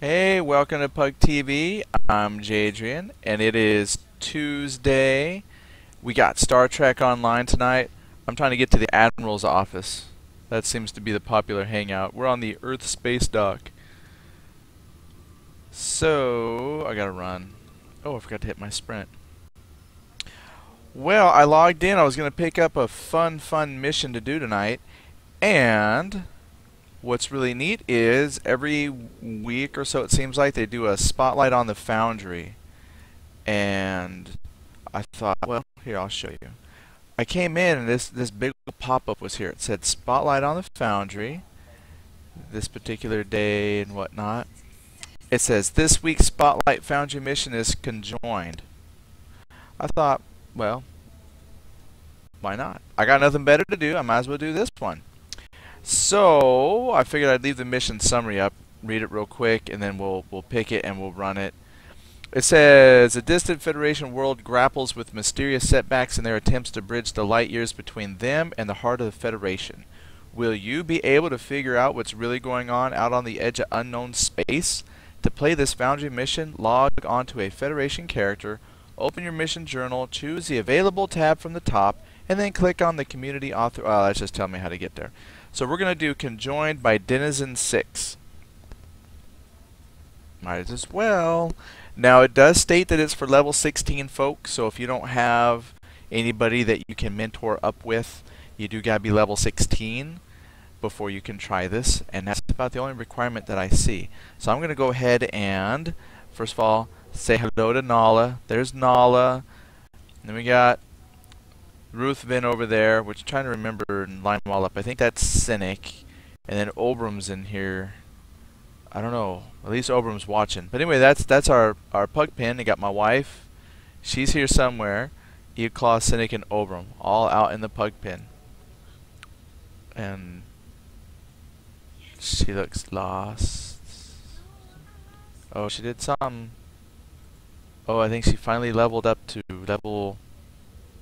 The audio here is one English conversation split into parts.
Hey, welcome to Pug TV. I'm Jadrian, and it is Tuesday. We got Star Trek Online tonight. I'm trying to get to the Admiral's office. That seems to be the popular hangout. We're on the Earth Space Dock. So, I gotta run. Oh, I forgot to hit my sprint. Well, I logged in. I was gonna pick up a fun mission to do tonight. And what's really neat is every week or so it seems like they do a spotlight on the Foundry. And I thought, well, here, I'll show you. I came in and this big pop-up was here. It said spotlight on the Foundry this particular day and whatnot. It says this week's spotlight Foundry mission is Conjoined. I thought, well, why not? I got nothing better to do. I might as well do this one. So I figured I'd leave the mission summary up, read it real quick, and then we'll pick it and we'll run it. It says, a distant Federation world grapples with mysterious setbacks in their attempts to bridge the light years between them and the heart of the Federation. Will you be able to figure out what's really going on out on the edge of unknown space? To play this Foundry mission, log onto a Federation character, open your mission journal, choose the available tab from the top, and then click on the community author. Oh, that's just telling me how to get there. So we're going to do Conjoined by Denizen VI. Might as well. Now it does state that it's for level 16 folks, so if you don't have anybody that you can mentor up with, you do got to be level 16 before you can try this, and that's about the only requirement that I see. So I'm going to go ahead and, first of all, say hello to Nala. There's Nala. And then we got Ruthven over there, which I'm trying to remember and line them all up. I think that's Cynic. And then Obram's in here. I don't know. At least Obram's watching. But anyway, that's our pug pen. I got my wife. She's here somewhere. Eaclaw, Cynic, and Obram. All out in the pug pen. And she looks lost. Oh, she did something. Oh, I think she finally leveled up to level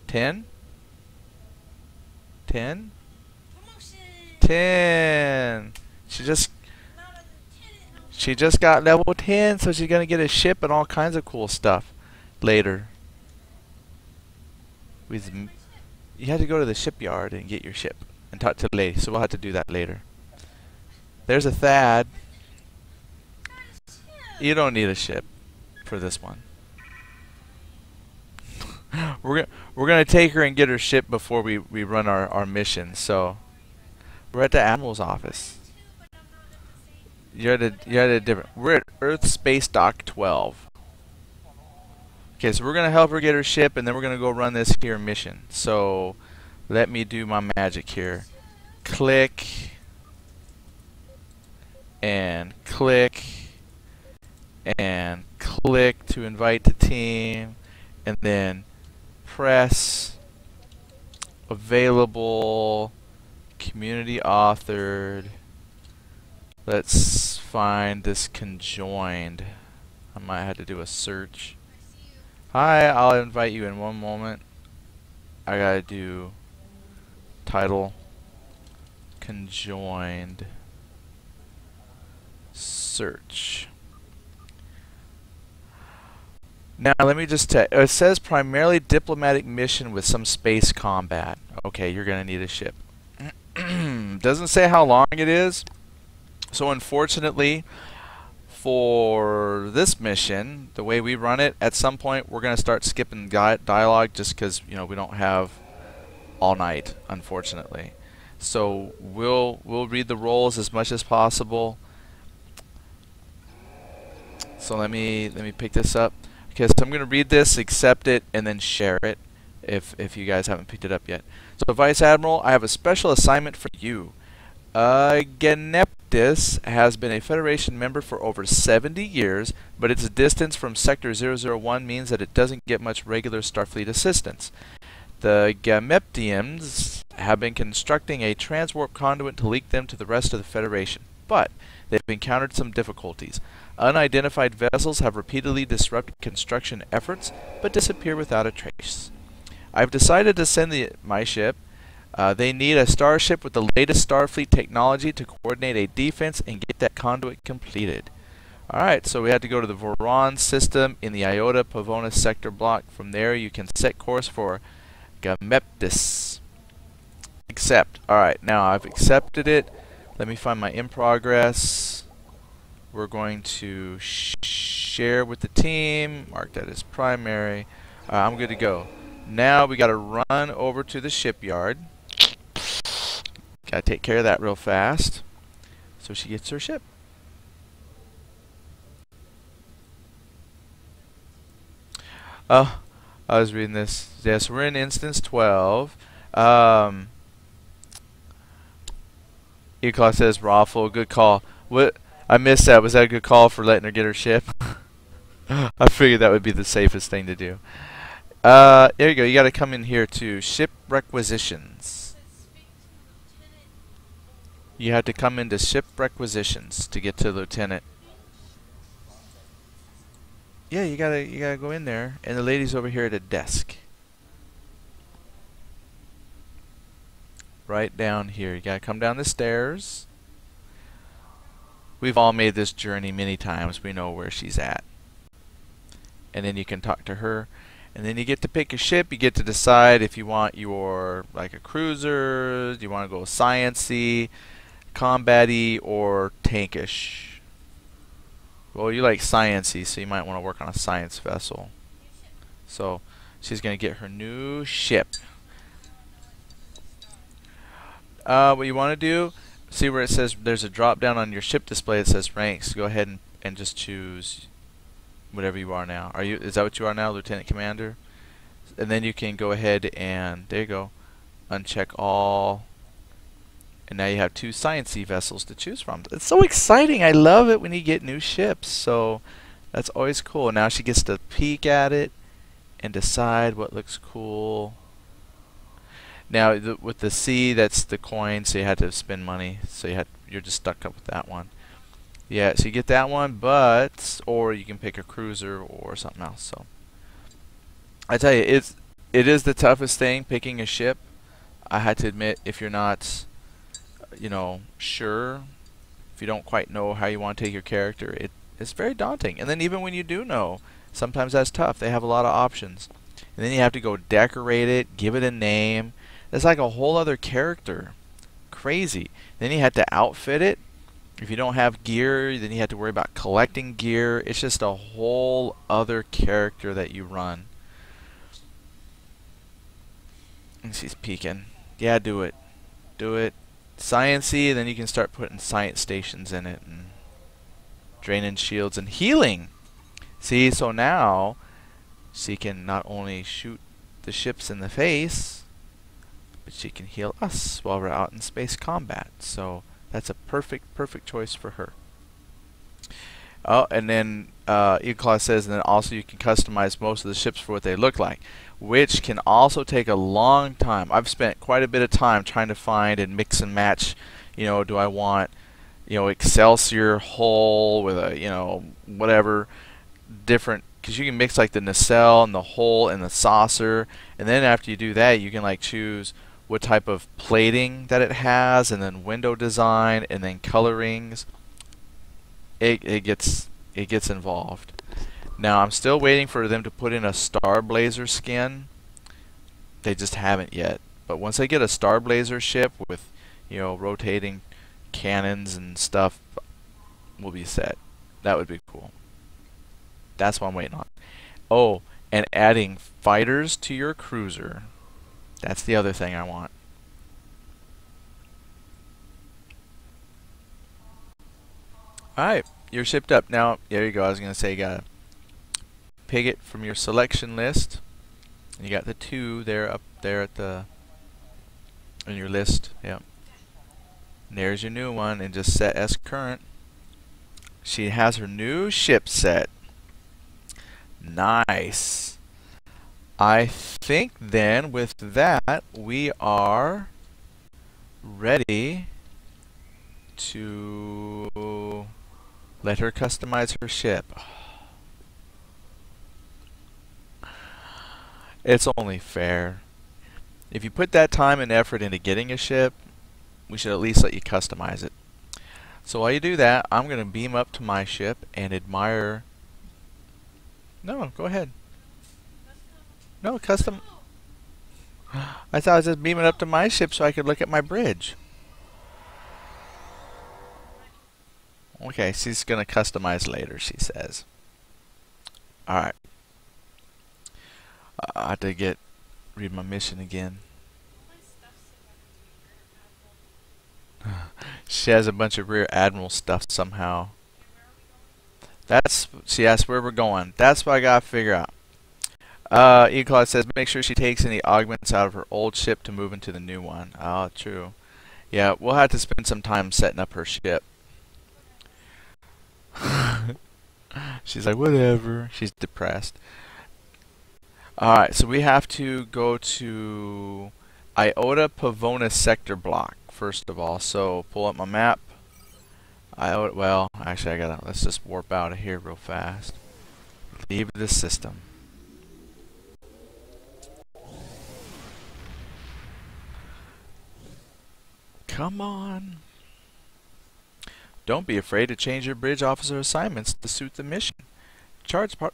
10? 10? 10. She just got level 10, so she's gonna get a ship and all kinds of cool stuff later. You had to go to the shipyard and get your ship and talk to the lady, so we'll have to do that later. There's a Thad. You don't need a ship for this one. We're gonna take her and get her ship before we run our mission. So we're at the Admiral's office. You're at a different. We're at Earth Space Dock 12. Okay, so we're gonna help her get her ship, and then we're gonna go run this here mission. So let me do my magic here. Click and click and click to invite the team, and then press available, community authored. Let's find this Conjoined. I might have to do a search. Hi, I'll invite you in one moment. I gotta do title Conjoined search. Now let me just tell you, it says primarily diplomatic mission with some space combat. Okay, you're gonna need a ship. Doesn't say how long it is. So unfortunately for this mission, the way we run it, at some point we're gonna start skipping dialogue just because, you know, we don't have all night, unfortunately. So we'll read the roles as much as possible. So let me pick this up. Okay, so I'm going to read this, accept it, and then share it if you guys haven't picked it up yet. So, Vice Admiral, I have a special assignment for you. Geneptis has been a Federation member for over 70 years, but its distance from Sector 001 means that it doesn't get much regular Starfleet assistance. The Gameptians have been constructing a transwarp conduit to leak them to the rest of the Federation, but they've encountered some difficulties. Unidentified vessels have repeatedly disrupted construction efforts, but disappear without a trace. I've decided to send my ship. They need a starship with the latest Starfleet technology to coordinate a defense and get that conduit completed. Alright, so we had to go to the Voron system in the Iota Pavonis sector block. From there you can set course for Gameptis. Accept. Alright, now I've accepted it. Let me find my in progress. We're going to share with the team. Mark that as primary. I'm good to go. Now we got to run over to the shipyard. Got to take care of that real fast so she gets her ship. Oh, I was reading this. Yes, we're in instance 12. Eclaw says Raffle, good call. What? I missed that. Was that a good call for letting her get her ship? I figured that would be the safest thing to do. There you go. You got to come in here to ship requisitions. You have to come into ship requisitions to get to Lieutenant. Yeah, you gotta go in there, and the lady's over here at a desk. Right down here. You gotta come down the stairs. We've all made this journey many times. We know where she's at. And then you can talk to her. And then you get to pick a ship. You get to decide if you want your, like, a cruiser, do you want to go science-y, combat-y, or tankish. Well, you like science-y, so you might want to work on a science vessel. So, she's going to get her new ship. What you want to do, see where it says there's a drop down on your ship display that says ranks. Go ahead and just choose whatever you are now. Is that what you are now, Lieutenant Commander? And then you can go ahead and, there you go, uncheck all. And now you have 2 science-y vessels to choose from. It's so exciting. I love it when you get new ships. So that's always cool. Now she gets to peek at it and decide what looks cool. Now with the C, that's the coin, so you had to spend money. So you're just stuck up with that one. Yeah, so you get that one, or you can pick a cruiser or something else. So I tell you, it is the toughest thing, picking a ship. I had to admit, if you're not, sure, if you don't quite know how you want to take your character, it's very daunting. And then even when you do know, sometimes that's tough. They have a lot of options. And then you have to go decorate it, give it a name. It's like a whole other character. Crazy. Then you have to outfit it. If you don't have gear, then you have to worry about collecting gear. It's just a whole other character that you run. And she's peeking. Yeah, do it. Do it. Science-y, then you can start putting science stations in it. And draining shields and healing. See, so now she can not only shoot the ships in the face, but she can heal us while we're out in space combat. So that's a perfect choice for her. Oh, and then Eclaw says, and then also you can customize most of the ships for what they look like, which can also take a long time. I've spent quite a bit of time trying to find and mix and match. Do I want, Excelsior hull with a, whatever different, because you can mix like the nacelle and the hull and the saucer, and then after you do that, you can like choose what type of plating that it has, and then window design, and then colorings. It gets involved. Now I'm still waiting for them to put in a Star Blazer skin. They just haven't yet. But once they get a Star Blazer ship with, rotating cannons and stuff, we'll be set. That would be cool. That's what I'm waiting on. Oh, and adding fighters to your cruiser. That's the other thing I want. Alright, you're shipped up. Now, there you go. I was going to say you got to pick it from your selection list. And you got the 2 there up there at in your list. Yep. And there's your new one, and just set as current. She has her new ship set. Nice. I think then with that we are ready to let her customize her ship. It's only fair. If you put that time and effort into getting a ship, we should at least let you customize it. So while you do that, I'm going to beam up to my ship and admire... No, go ahead. No, custom... I thought I was just beaming up to my ship so I could look at my bridge. Okay, she's going to customize later, she says. Alright. I have to read my mission again. She has a bunch of Rear Admiral stuff somehow. She asked where we're going. That's what I gotta figure out. Eclaw says make sure she takes any augments out of her old ship to move into the new one. Oh, true. Yeah, we'll have to spend some time setting up her ship. She's like, whatever. She's depressed. Alright, so we have to go to Iota Pavonis sector block, first of all. So pull up my map. Well, actually let's just warp out of here real fast. Leave the system. Come on. Don't be afraid to change your bridge officer assignments to suit the mission. Charge part.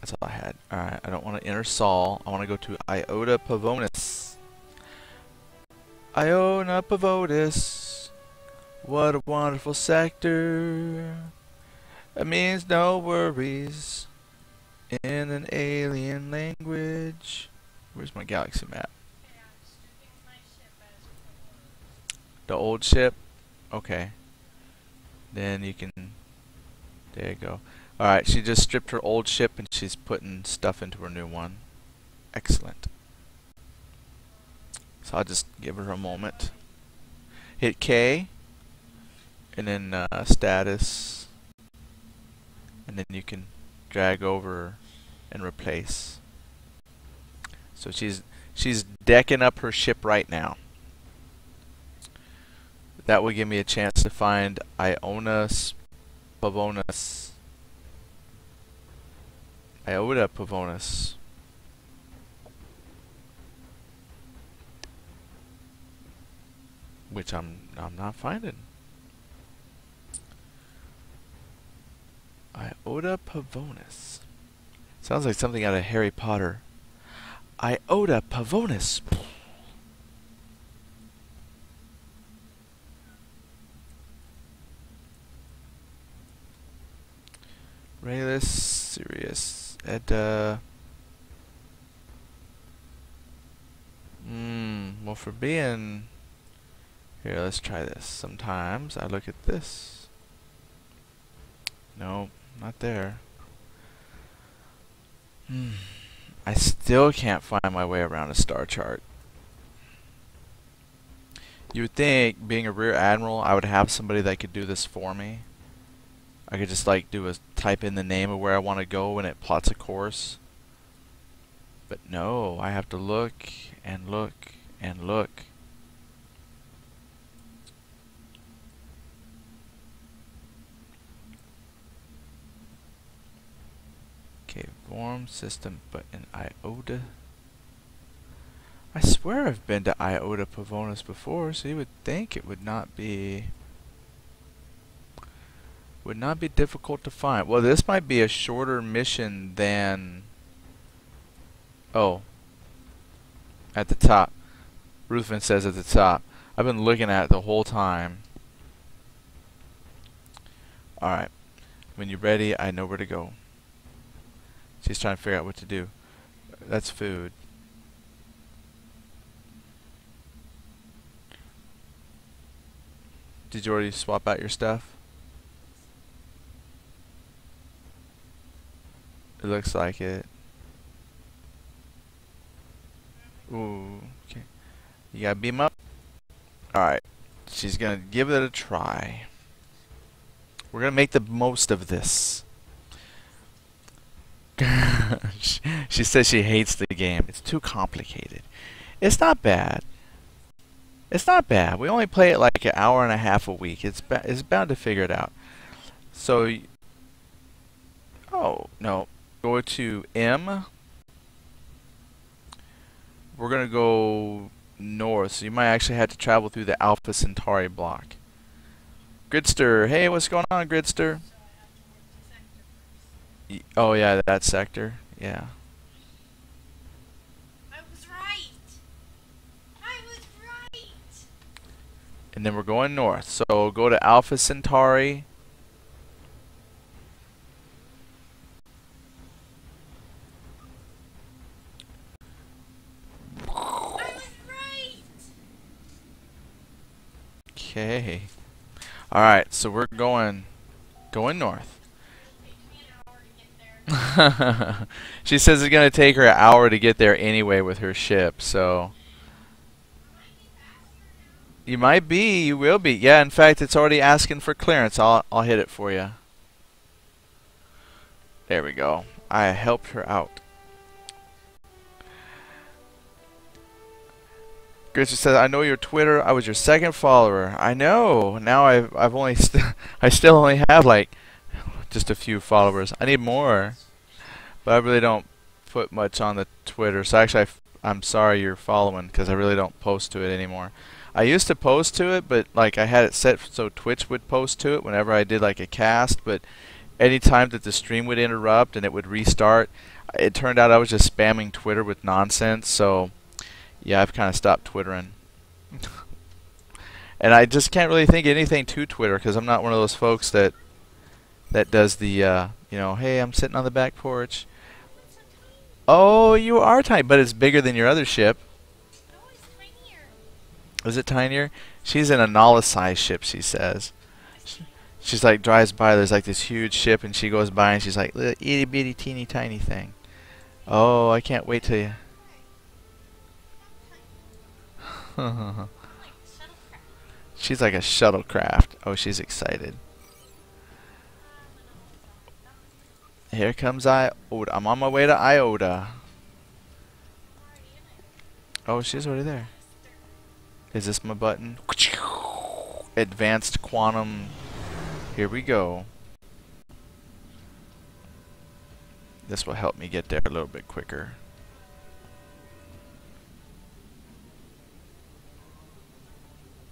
That's all I had. Alright, I don't want to enter Sol. I want to go to Iota Pavonis. Iota Pavonis. What a wonderful sector. It means no worries in an alien language. Where's my galaxy map? The old ship? Okay. Then you can... There you go. Alright, she just stripped her old ship and she's putting stuff into her new one. Excellent. So I'll just give her a moment. Hit K. And then status. And then you can drag over and replace. So she's decking up her ship right now. That will give me a chance to find Iota Pavonis. Iota Pavonis. Which I'm not finding. Iota Pavonis. Sounds like something out of Harry Potter. Iota Pavonis. Rayless, Sirius, Edda. Well, for being... Here, let's try this. Sometimes I look at this. No, not there. I still can't find my way around a star chart. You would think, being a Rear Admiral, I would have somebody that could do this for me. I could just like type in the name of where I want to go and it plots a course. But no, I have to look and look and look. Okay, form system, but in Iota. I swear I've been to Iota Pavonis before, so you would think it would not be difficult to find. Well, this might be a shorter mission than... Oh. At the top. Ruthven says at the top. I've been looking at it the whole time. Alright. When you're ready, I know where to go. She's trying to figure out what to do. That's food. Did you already swap out your stuff? It looks like it. Ooh, okay. You gotta beam up? Alright. She's gonna give it a try. We're gonna make the most of this. She says she hates the game. It's too complicated. It's not bad. It's not bad. We only play it like an hour and a half a week. It's bound to figure it out. So, oh, no. Go to M. We're going to go north. So you might actually have to travel through the Alpha Centauri block. Gridster, hey, what's going on, Gridster? Oh yeah, that sector. Yeah. I was right. I was right. And then we're going north. So go to Alpha Centauri. I was right. Okay. All right, so we're going north. Take me an hour to get there. She says it's gonna take her an hour to get there anyway with her ship. So you might be, you will be. Yeah, in fact, it's already asking for clearance. I'll hit it for you. There we go. I helped her out. Gritcher says, "I know your Twitter. I was your second follower. I know. Now I've only I still only have like just a few followers. I need more, but I really don't put much on the Twitter. So actually, I'm sorry you're following because I really don't post to it anymore. I used to post to it, but like I had it set so Twitch would post to it whenever I did like a cast. But anytime that the stream would interrupt and it would restart, it turned out I was just spamming Twitter with nonsense. So yeah, I've kind of stopped twittering. And I just can't really think of anything to Twitter because I'm not one of those folks that does the you know, hey, I'm sitting on the back porch. Oh, you are tiny, but it's bigger than your other ship. No, it's tinier. Is it tinier? She's in a Nala-sized ship, she says. She's like drives by. There's like this huge ship, and she goes by, and she's like little itty bitty teeny tiny thing. Oh, I can't wait till you. She's like a shuttlecraft. Oh, she's excited. Here comes Iota. I'm on my way to Iota. Oh, she's already there. Is this my button? Advanced quantum. Here we go. This will help me get there a little bit quicker.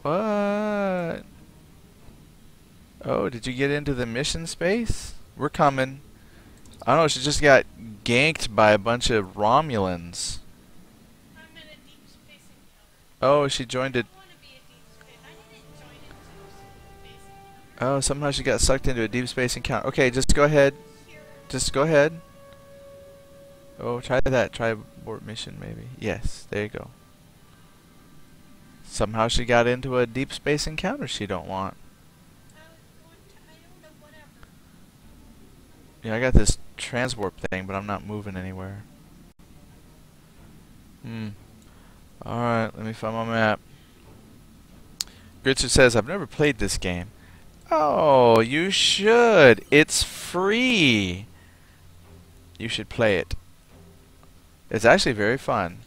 What? Oh, did you get into the mission space? We're coming. I don't know, she just got ganked by a bunch of Romulans. I'm in a deep space encounter. Oh, she joined it. I want to be a deep space. I didn't join a deep space encounter. Oh, somehow she got sucked into a deep space encounter. Okay, just go ahead. Here. Just go ahead. Oh, try that. Try abort mission, maybe. Yes, there you go. Somehow she got into a deep space encounter she don't want. I was going to Iota, whatever. Yeah, I got this transwarp thing, but I'm not moving anywhere. Alright, let me find my map. Gritcher says, I've never played this game. Oh, you should. It's free. You should play it. It's actually very fun.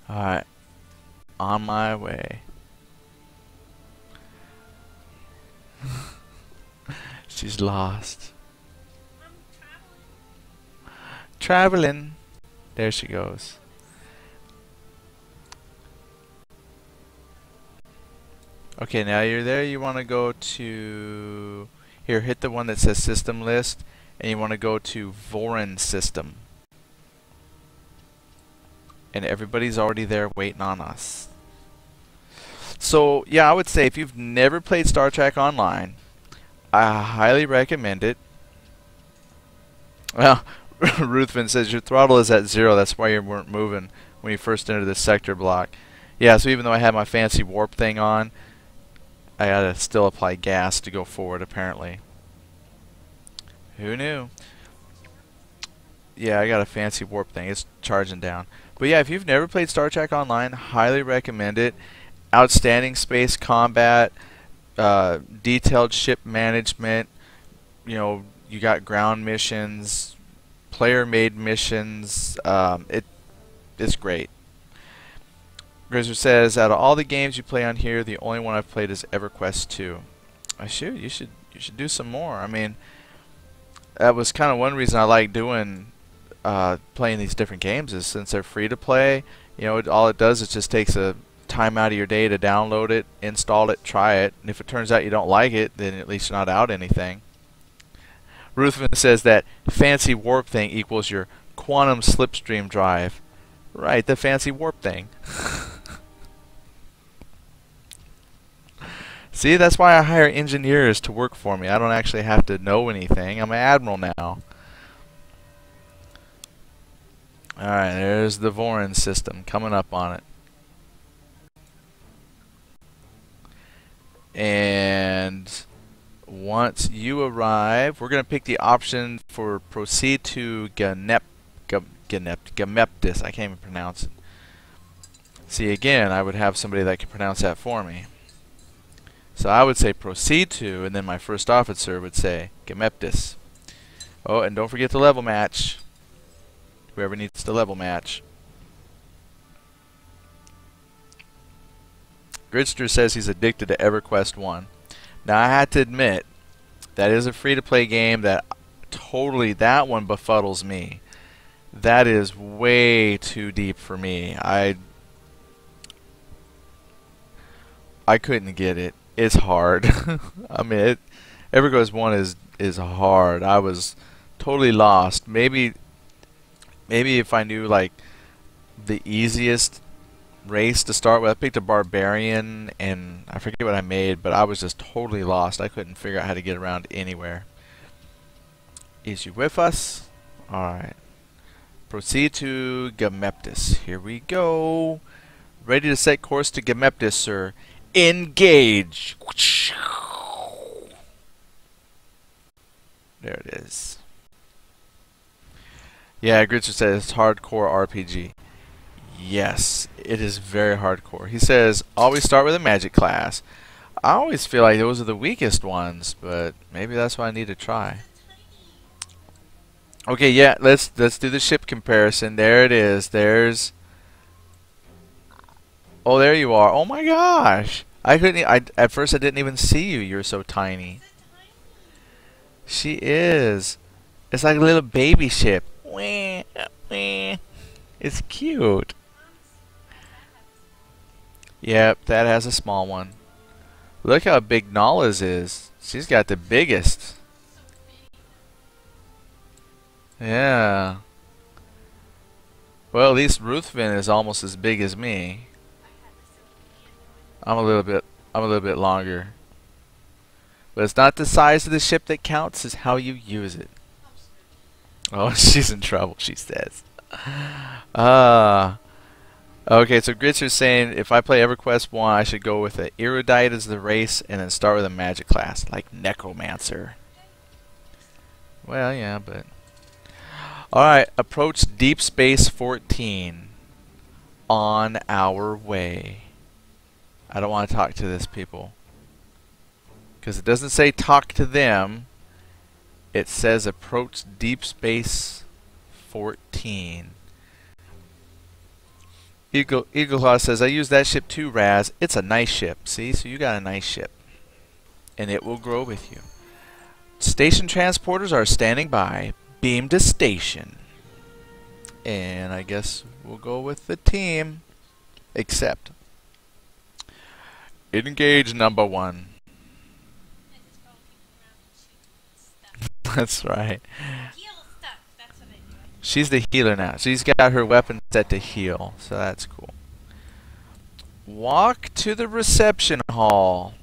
Alright. On my way. She's lost. I'm traveling. Traveling. There she goes. Okay, now you're there. You want to go to... Here, hit the one that says System List. And you want to go to Vorin System. And everybody's already there waiting on us. So, yeah, I would say if you've never played Star Trek Online, I highly recommend it. Well, Ruthven says your throttle is at 0. That's why you weren't moving when you first entered the sector block. Yeah, so even though I had my fancy warp thing on, I gotta still apply gas to go forward, apparently. Who knew? Yeah, I got a fancy warp thing. It's charging down. But yeah, if you've never played Star Trek Online, highly recommend it. Outstanding space combat, detailed ship management. You know, you got ground missions, player-made missions. It's great. Grizzard says, out of all the games you play on here, the only one I've played is EverQuest 2. You should do some more. I mean, that was kind of one reason I like doing playing these different games is since they're free to play. You know, all it does is just takes a time out of your day to download it, install it, try it, and if it turns out you don't like it, then at least you're not out anything. Ruthven says that fancy warp thing equals your quantum slipstream drive. Right, the fancy warp thing. See, that's why I hire engineers to work for me. I don't actually have to know anything. I'm an admiral now. Alright, there's the Vorin system coming up on it. And once you arrive, we're going to pick the option for proceed to Gemeptis. I can't even pronounce it. See, again, I would have somebody that could pronounce that for me. So I would say proceed to, and then my first officer would say Gemeptis. Oh, and don't forget the level match. Whoever needs to level match. Gridster says he's addicted to EverQuest 1. Now I have to admit, that is a free-to-play game that totally, that one befuddles me. That is way too deep for me. I couldn't get it. It's hard. I mean, EverQuest 1 is hard. I was totally lost. Maybe if I knew like the easiest race to start with, I picked a barbarian and I forget what I made, but I was just totally lost. I couldn't figure out how to get around anywhere. Is you with us? Alright. Proceed to Gemeptis. Here we go. Ready to set course to Gemeptis, sir. Engage! There it is. Yeah, Gritzer says it's hardcore RPG. Yes, it is very hardcore. He says, always start with a magic class. I always feel like those are the weakest ones, but maybe that's what I need to try. Okay, yeah, let's do the ship comparison. There it is. There's... Oh, there you are. Oh my gosh! I couldn't. At first I didn't even see you. You're so tiny. She is. It's like a little baby ship. It's cute. Yep, that has a small one. Look how big Nala's is. She's got the biggest. Yeah. Well, at least Ruthven is almost as big as me. I'm a little bit longer. But it's not the size of the ship that counts, it's how you use it. Oh, she's in trouble, she says. Okay, so Gritzer's saying if I play EverQuest 1, I should go with an Erudite as the race and then start with a magic class, like Necromancer. Well, yeah, but... Alright, approach Deep Space 14. On our way. I don't want to talk to this people. Because it doesn't say talk to them. It says approach Deep Space 14. Eagleclaw says, I use that ship too, Raz. It's a nice ship. See? So you got a nice ship. And it will grow with you. Station transporters are standing by. Beam to station. And I guess we'll go with the team. Except. Engage number 1. That's right. Heal stuff. That's what I do. She's the healer now. She's got her weapon set to heal. So that's cool. Walk to the reception hall.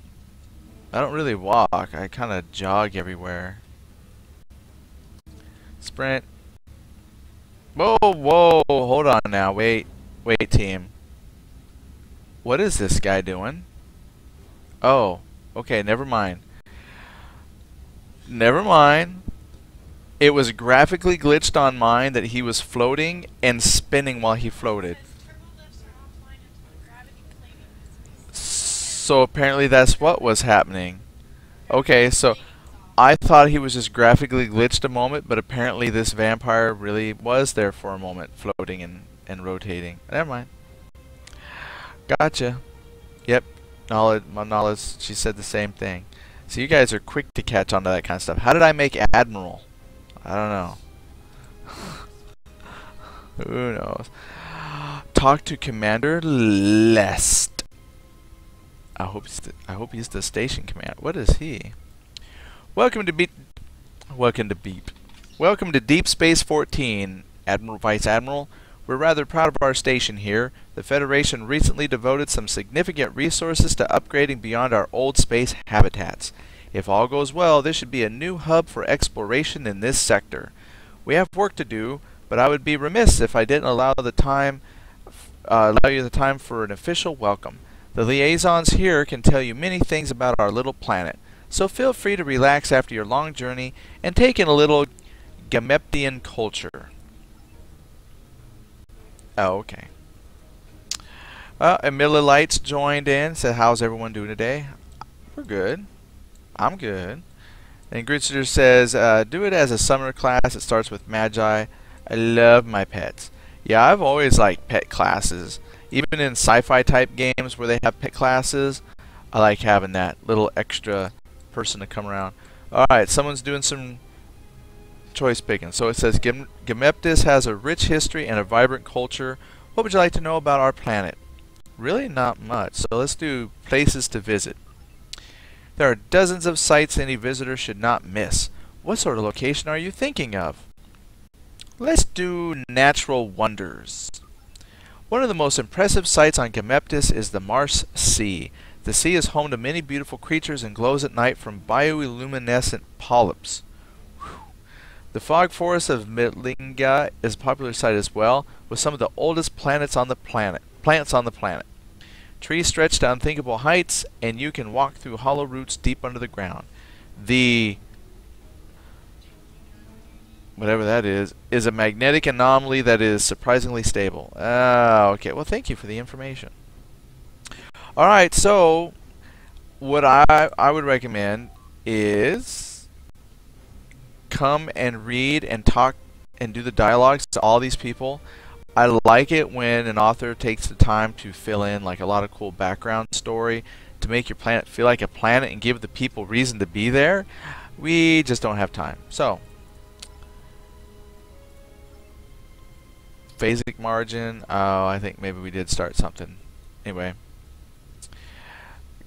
I don't really walk. I kind of jog everywhere. Sprint. Whoa, whoa. Hold on now. Wait, team. What is this guy doing? Oh, okay, never mind. Never mind. It was graphically glitched on mine that he was floating and spinning while he floated. So apparently that's what was happening. Okay, so I thought he was just graphically glitched a moment, but apparently this vampire really was there for a moment, floating and rotating. Never mind. Gotcha. Yep. My knowledge, she said the same thing. So you guys are quick to catch on to that kind of stuff. How did I make Admiral? I don't know. Who knows? Talk to Commander Lest. I hope he's the station commander. What is he? Welcome to Beep. Welcome to Deep Space 14, Admiral Vice Admiral. We're rather proud of our station here. The Federation recently devoted some significant resources to upgrading beyond our old space habitats. If all goes well, this should be a new hub for exploration in this sector. We have work to do, but I would be remiss if I didn't allow you the time for an official welcome. The liaisons here can tell you many things about our little planet, so feel free to relax after your long journey and take in a little Gameptian culture. Oh, okay. Emilia Lights joined in, said, how's everyone doing today? We're good. I'm good. And Gritzer says, do it as a summer class. It starts with Magi. I love my pets. Yeah, I've always liked pet classes. Even in sci-fi type games where they have pet classes, I like having that little extra person to come around. Alright, someone's doing some choice picking. So it says, Gameptis has a rich history and a vibrant culture. What would you like to know about our planet? Really not much. So let's do places to visit. There are dozens of sites any visitor should not miss. What sort of location are you thinking of? Let's do natural wonders. One of the most impressive sights on Gameptis is the Mars Sea. The sea is home to many beautiful creatures and glows at night from bioluminescent polyps. Whew. The fog forest of Mitlinga is a popular site as well, with some of the oldest plants on the planet. Trees stretch to unthinkable heights, and you can walk through hollow roots deep under the ground. The whatever that is a magnetic anomaly that is surprisingly stable. Okay, well, thank you for the information. Alright, so what I would recommend is come and read and talk and do the dialogues to all these people. I like it when an author takes the time to fill in like a lot of cool background story to make your planet feel like a planet and give the people reason to be there. We just don't have time. So phasic margin. Oh, I think maybe we did start something. Anyway,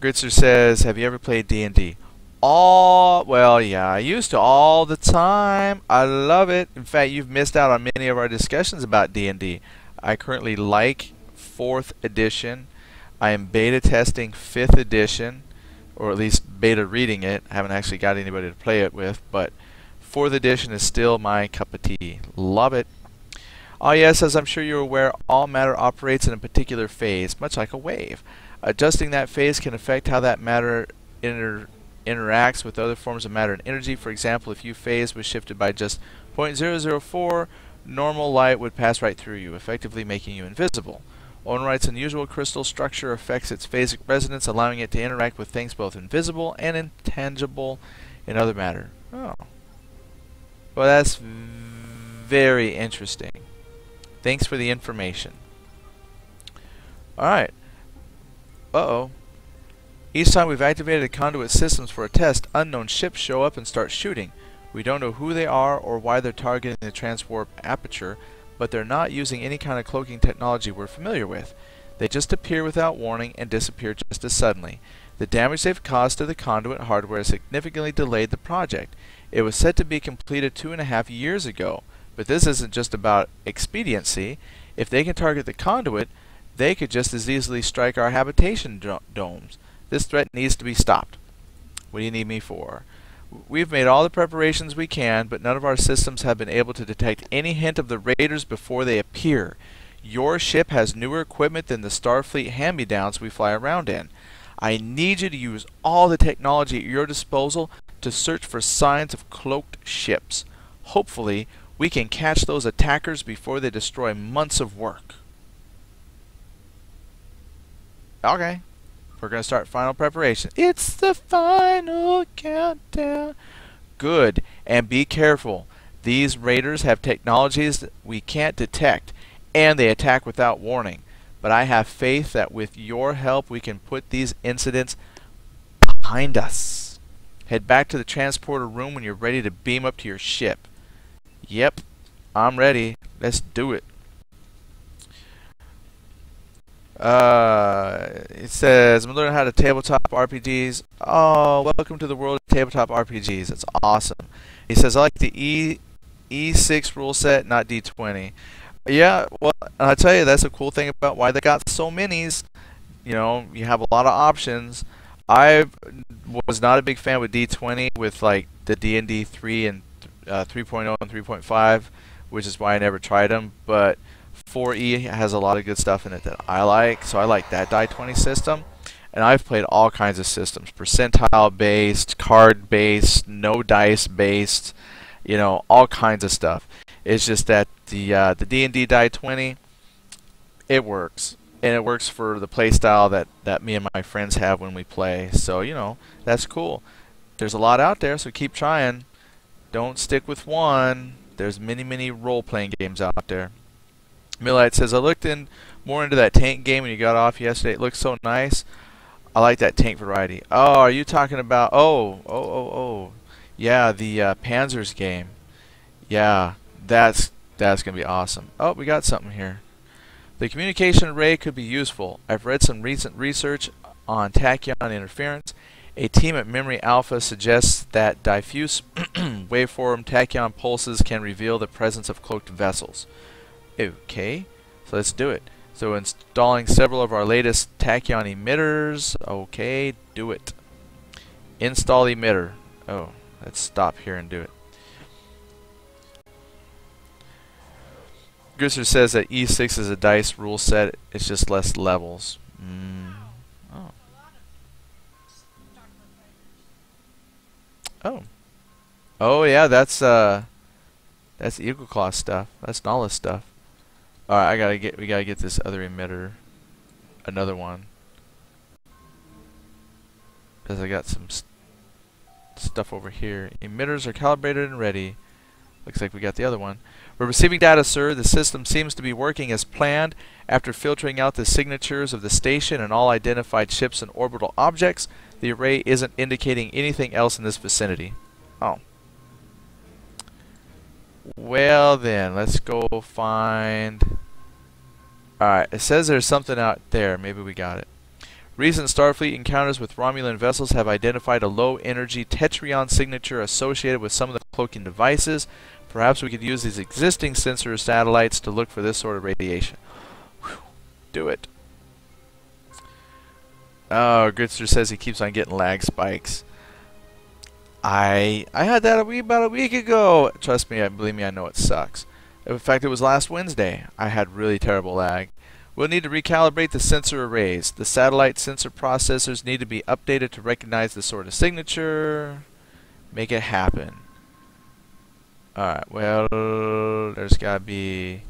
Gritzer says, have you ever played D&D? Well, yeah, I used to all the time. I love it. In fact, you've missed out on many of our discussions about D&D. I currently like 4th edition. I am beta testing 5th edition, or at least beta reading it. I haven't actually got anybody to play it with, but 4th edition is still my cup of tea. Love it. Oh yes, as I'm sure you're aware, all matter operates in a particular phase, much like a wave. Adjusting that phase can affect how that matter interacts with other forms of matter and energy. For example, if your phase was shifted by just 0.004, normal light would pass right through you, effectively making you invisible. Owenwright's unusual crystal structure affects its phasic resonance, allowing it to interact with things both invisible and intangible in other matter. Oh. Well, that's very interesting. Thanks for the information. Alright. Uh-oh. Each time we've activated conduit systems for a test, unknown ships show up and start shooting. We don't know who they are or why they're targeting the transwarp aperture, but they're not using any kind of cloaking technology we're familiar with. They just appear without warning and disappear just as suddenly. The damage they've caused to the conduit hardware significantly delayed the project. It was set to be completed 2.5 years ago. But this isn't just about expediency. If they can target the conduit, they could just as easily strike our habitation domes. This threat needs to be stopped. What do you need me for? We've made all the preparations we can, but none of our systems have been able to detect any hint of the raiders before they appear. Your ship has newer equipment than the Starfleet hand-me-downs we fly around in. I need you to use all the technology at your disposal to search for signs of cloaked ships. Hopefully, we can catch those attackers before they destroy months of work. Okay. We're going to start final preparation. It's the final countdown. Good. And be careful. These raiders have technologies that we can't detect, and they attack without warning. But I have faith that with your help we can put these incidents behind us. Head back to the transporter room when you're ready to beam up to your ship. Yep, I'm ready. Let's do it. It says, I'm learning how to tabletop RPGs. Oh, welcome to the world of tabletop RPGs. It's awesome. He says, I like the E6 rule set, not D20. Yeah, well, I'll tell you, that's a cool thing about why they got so minis. You know, you have a lot of options. I was not a big fan with D20 with like the D&D 3 and 3.0 and 3.5, which is why I never tried them. But 4E has a lot of good stuff in it that I like, so I like that die 20 system. And I've played all kinds of systems, percentile based, card based, no dice based, you know, all kinds of stuff. It's just that the D&D die 20, it works, and it works for the play style that me and my friends have when we play. So you know, that's cool. There's a lot out there, so keep trying. Don't stick with one. There's many role-playing games out there. Millite says, I looked in more into that tank game when you got off yesterday. It looks so nice. I like that tank variety. Oh, are you talking about? Oh. Yeah, the Panzers game. Yeah, that's gonna be awesome. Oh, we got something here. The communication array could be useful. I've read some recent research on tachyon interference. A team at Memory Alpha suggests that diffuse waveform tachyon pulses can reveal the presence of cloaked vessels. Okay, so let's do it. So installing several of our latest tachyon emitters. Okay, do it. Install emitter. Oh, let's stop here and do it. Grisser says that E6 is a dice rule set. It's just less levels. Oh. Oh. Oh yeah, that's Eagle Claw stuff. That's Nala stuff. Alright, we gotta get this other emitter. Another one. Because I got some stuff over here. Emitters are calibrated and ready. Looks like we got the other one. We're receiving data, sir. The system seems to be working as planned. After filtering out the signatures of the station and all identified ships and orbital objects, the array isn't indicating anything else in this vicinity. Oh. Well then, let's go find... Alright, it says there's something out there. Maybe we got it. Recent Starfleet encounters with Romulan vessels have identified a low-energy Tetryon signature associated with some of the cloaking devices. Perhaps we could use these existing sensor satellites to look for this sort of radiation. Whew. Do it. Oh, Gritzer says he keeps on getting lag spikes. I had that about a week ago. Trust me, believe me, I know it sucks. In fact, it was last Wednesday. I had really terrible lag. We'll need to recalibrate the sensor arrays. The satellite sensor processors need to be updated to recognize this sort of signature. Make it happen. Alright, well, there's gotta be...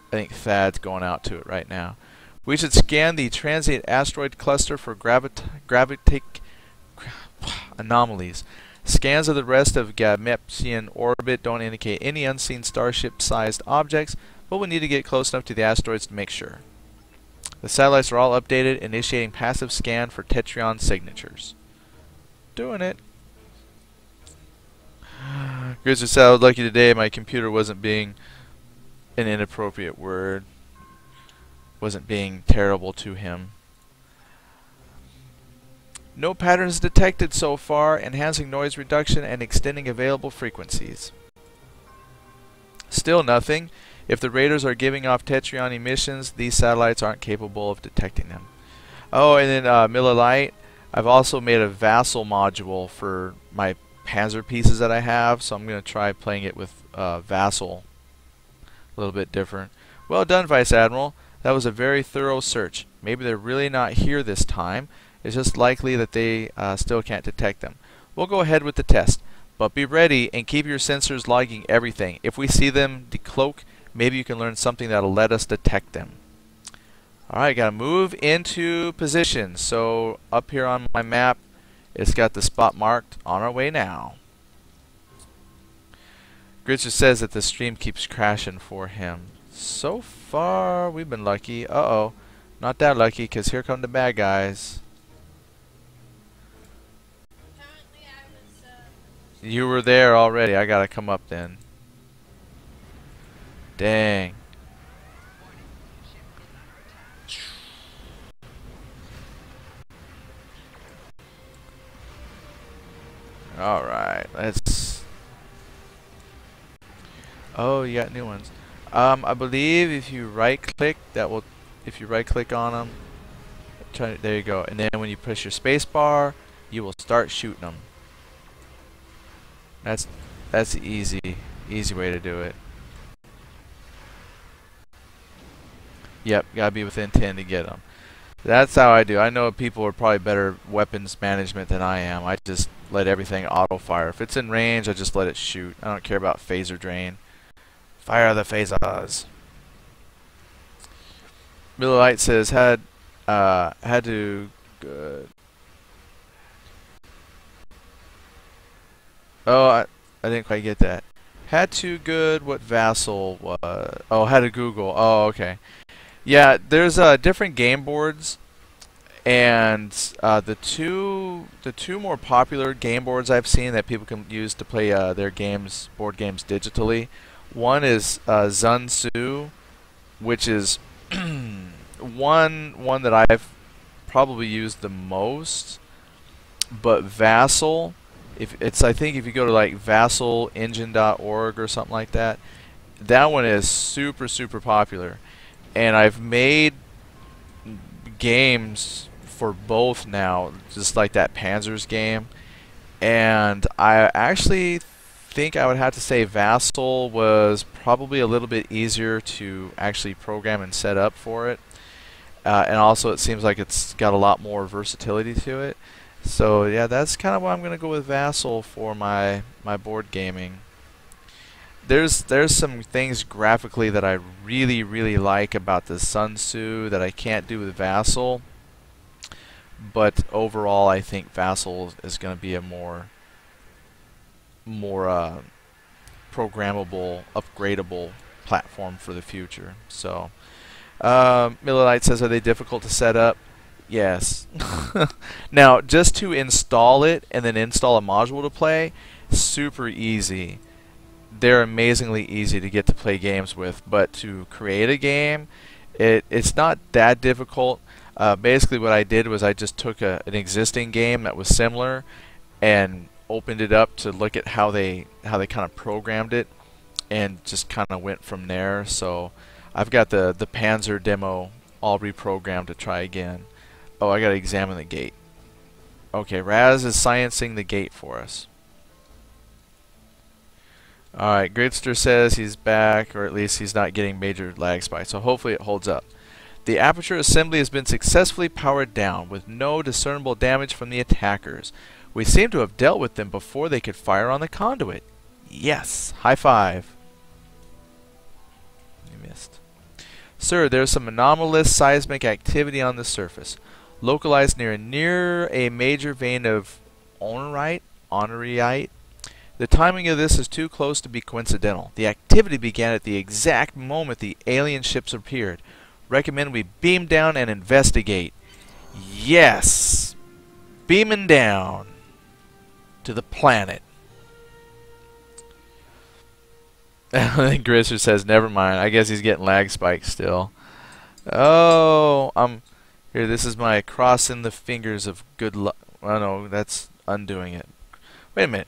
I think Thad's going out to it right now. We should scan the transient asteroid cluster for gravitic anomalies. Scans of the rest of Gamepsian orbit don't indicate any unseen starship-sized objects, but we need to get close enough to the asteroids to make sure. The satellites are all updated, initiating passive scan for Tetryon signatures. Doing it. Grizzly said, I was lucky today my computer wasn't being an inappropriate word. Wasn't being terrible to him. No patterns detected so far, enhancing noise reduction and extending available frequencies. Still nothing. If the raiders are giving off Tetryon emissions, these satellites aren't capable of detecting them. Oh, and then Millilite, I've also made a Vassal module for my Panzer pieces that I have, so I'm going to try playing it with Vassal. A little bit different. Well done, Vice Admiral. That was a very thorough search. Maybe they're really not here this time. It's just likely that they still can't detect them. We'll go ahead with the test, but be ready and keep your sensors logging everything. If we see them decloak, maybe you can learn something that'll let us detect them. Alright, gotta move into position. So up here on my map, it's got the spot marked. On our way now. Gritzer says that the stream keeps crashing for him. So far, we've been lucky. Uh-oh. Not that lucky, because here come the bad guys. You were there already. I gotta come up then. Dang. Alright, let's... Oh, you got new ones. I believe if you right-click, that will... If you right-click on them, there you go. And then when you push your space bar, you will start shooting them. That's the easy way to do it. Yep, gotta be within 10 to get them. That's how I do. I know people are probably better weapons management than I am. I just let everything auto fire. If it's in range, I just let it shoot. I don't care about phaser drain. Fire the phasers. Miller Lite says had to good. Oh, I didn't quite get that. Had to good what vassal was. Oh, had to Google. Oh, okay. Yeah, there's different game boards, and the two more popular game boards I've seen that people can use to play their board games digitally. One is Sun Tzu, which is one that I've probably used the most. But Vassal, I think if you go to like vassalengine.org or something like that, that one is super popular. And I've made games for both now, just like that Panzers game. And I actually think I would have to say Vassal was probably a little bit easier to actually program and set up for it. And also it seems like it's got a lot more versatility to it. So yeah, that's kind of why I'm going to go with Vassal for my board gaming. There's some things graphically that I really like about the Sun Tzu that I can't do with Vassal, but overall I think Vassal is going to be a more programmable, upgradable platform for the future. So Miller Lite says, are they difficult to set up? Yes. Now, just to install it and then install a module to play, super easy. They're amazingly easy to get to play games with, but to create a game, it's not that difficult. Basically what I did was I just took an existing game that was similar and opened it up to look at how they kind of programmed it, and just kind of went from there. So I've got the Panzer demo all reprogrammed to try again. Oh, I got to examine the gate. Okay, Raz is sciencing the gate for us. Alright, Gridster says he's back, or at least he's not getting major lag spikes, so hopefully it holds up. The aperture assembly has been successfully powered down, with no discernible damage from the attackers. We seem to have dealt with them before they could fire on the conduit. Yes! High five! You missed. Sir, there's some anomalous seismic activity on the surface, localized near a major vein of Onerite. The timing of this is too close to be coincidental. The activity began at the exact moment the alien ships appeared. Recommend we beam down and investigate. Yes! Beaming down to the planet. I think Grisser says, never mind. I guess he's getting lag spikes still. Oh, here, this is my crossing the fingers of good luck. Oh no, that's undoing it. Wait a minute.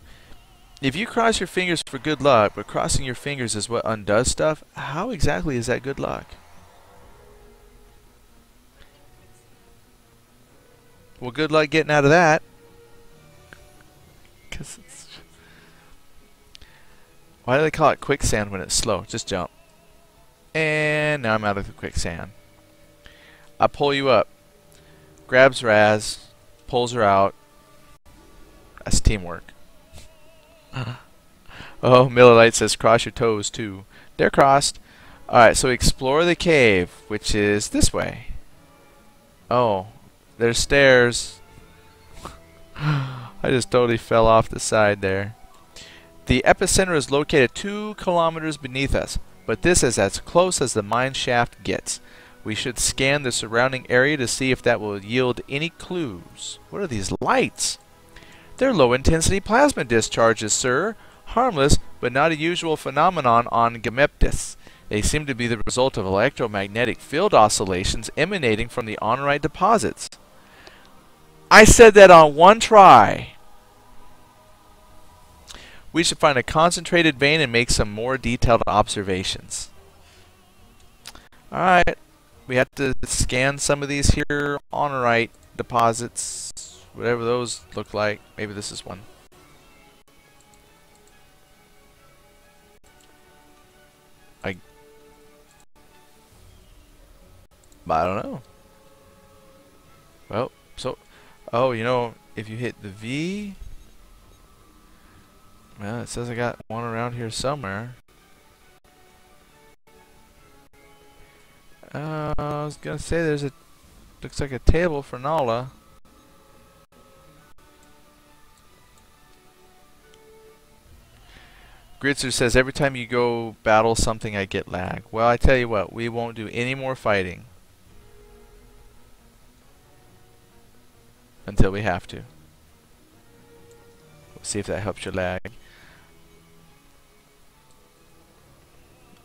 If you cross your fingers for good luck, but crossing your fingers is what undoes stuff, how exactly is that good luck? Well, good luck getting out of that. 'Cause why do they call it quicksand when it's slow? Just jump. And now I'm out of the quicksand. I pull you up. Grabs Raz, pulls her out. That's teamwork. Oh, Miller Lite says cross your toes too. They're crossed. Alright, so explore the cave, which is this way. Oh, there's stairs. I just totally fell off the side there. The epicenter is located 2 kilometers beneath us, but this is as close as the mine shaft gets. We should scan the surrounding area to see if that will yield any clues. What are these lights? They're low-intensity plasma discharges, sir. Harmless, but not a usual phenomenon on Gameptis. They seem to be the result of electromagnetic field oscillations emanating from the honorite deposits. I said that on one try. We should find a concentrated vein and make some more detailed observations. Alright, we have to scan some of these here honorite deposits, whatever those look like. Maybe this is one. I don't know. Well, so, oh, you know, if you hit the V, well, it says I got one around here somewhere. I was gonna say there's a, looks like a table for Nala. Gritzer says every time you go battle something I get lag. Well, I tell you what, we won't do any more fighting until we have to. We'll see if that helps your lag.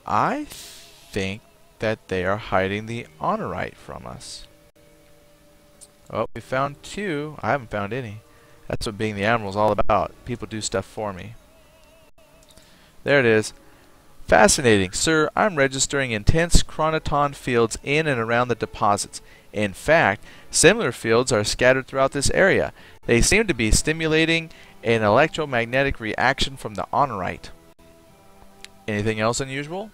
I think that they are hiding the honorite from us. Oh, we found two. I haven't found any. That's what being the admiral is all about. People do stuff for me. There it is. Fascinating. Sir, I'm registering intense chronoton fields in and around the deposits. In fact, similar fields are scattered throughout this area. They seem to be stimulating an electromagnetic reaction from the honorite. Anything else unusual?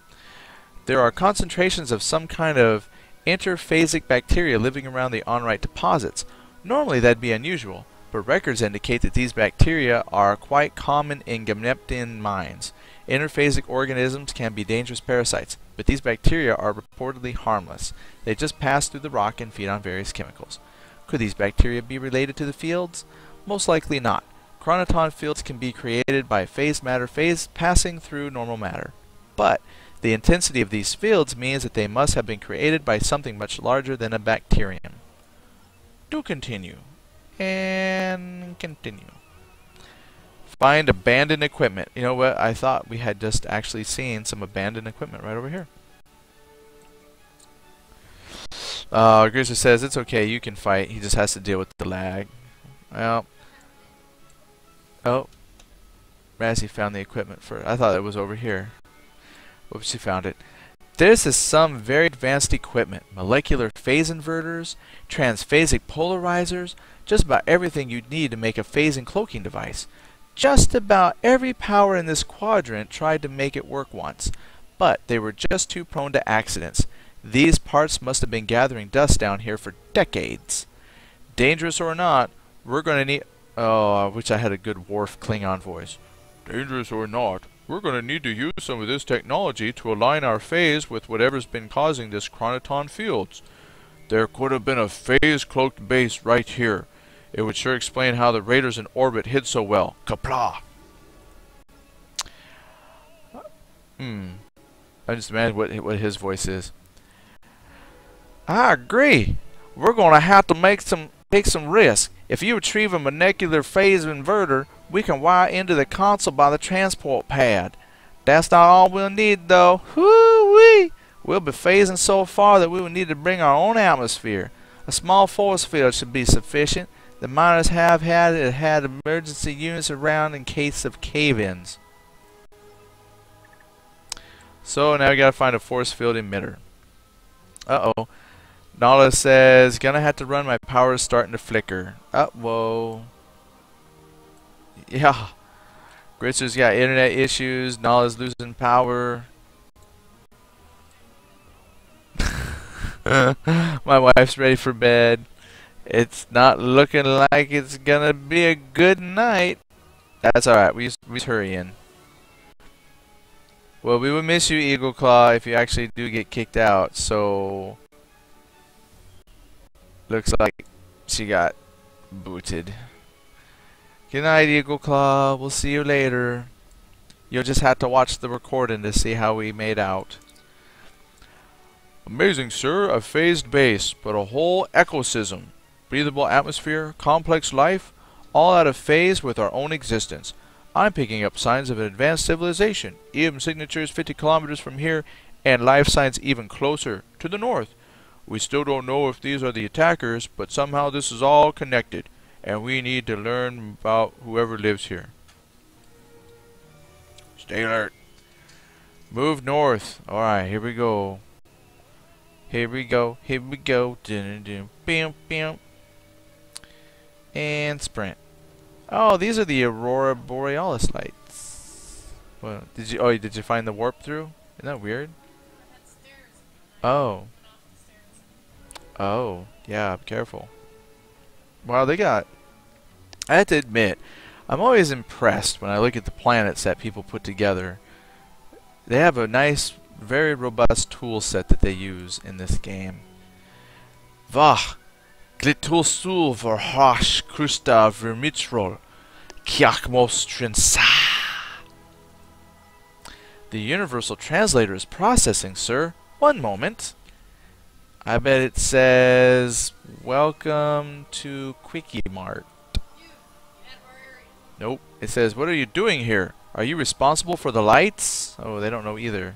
There are concentrations of some kind of interphasic bacteria living around the honorite deposits. Normally that'd be unusual, but records indicate that these bacteria are quite common in Gamneptian mines. Interphasic organisms can be dangerous parasites, but these bacteria are reportedly harmless. They just pass through the rock and feed on various chemicals. Could these bacteria be related to the fields? Most likely not. Chronoton fields can be created by phased matter passing through normal matter. But the intensity of these fields means that they must have been created by something much larger than a bacterium. Do continue. And continue. Find abandoned equipment. You know what? I thought we had just actually seen some abandoned equipment right over here. Grizzly says, it's okay, you can fight. He just has to deal with the lag. Well. Oh. Razzie found the equipment for... I thought it was over here. Whoops, she found it. This is some very advanced equipment. Molecular phase inverters, transphasic polarizers, just about everything you'd need to make a phase and cloaking device. Just about every power in this quadrant tried to make it work once, but they were just too prone to accidents. These parts must have been gathering dust down here for decades. Dangerous or not, we're going to need... Oh, I wish I had a good Worf Klingon voice. Dangerous or not, we're going to need to use some of this technology to align our phase with whatever's been causing this chronoton fields. There could have been a phase-cloaked base right here. It would sure explain how the raiders in orbit hid so well. Kapla! I just imagine what his voice is. I agree. We're going to have to take some risk. If you retrieve a molecular phase inverter, we can wire into the console by the transport pad. That's not all we'll need, though. Whoo-wee! We'll be phasing so far that we will need to bring our own atmosphere. A small force field should be sufficient. The miners have had emergency units around in case of cave-ins. So now we gotta find a force field emitter. Uh-oh. Nala says, gonna have to run, my power is starting to flicker. Whoa. Yeah. Gritzer's got internet issues, Nala's losing power. My wife's ready for bed. It's not looking like it's gonna be a good night. That's alright, we just hurry in. Well, we will miss you, Eagle Claw, if you actually do get kicked out, so... Looks like she got booted. Good night, Eagle Claw. We'll see you later. You'll just have to watch the recording to see how we made out. Amazing, sir. A phased base, but a whole ecosystem. Breathable atmosphere, complex life, all out of phase with our own existence. I'm picking up signs of an advanced civilization. EM signatures 50 kilometers from here, and life signs even closer to the north. We still don't know if these are the attackers, but somehow this is all connected, and we need to learn about whoever lives here. Stay alert. Move north. Alright, here we go. Here we go. Here we go. Dun, dun, bam, bam. And sprint. Oh, these are the Aurora Borealis lights. Well, did you find the warp through? Isn't that weird? Oh. Oh, yeah, be careful. Wow, I have to admit, I'm always impressed when I look at the planets that people put together. They have a nice, very robust tool set that they use in this game. Vah, glitulsul verhash krusta vermitrol, kiakmostrinsa. The Universal Translator is processing, sir. One moment. I bet it says, welcome to Quickie Mart. Nope. It says, what are you doing here? Are you responsible for the lights? Oh, they don't know either.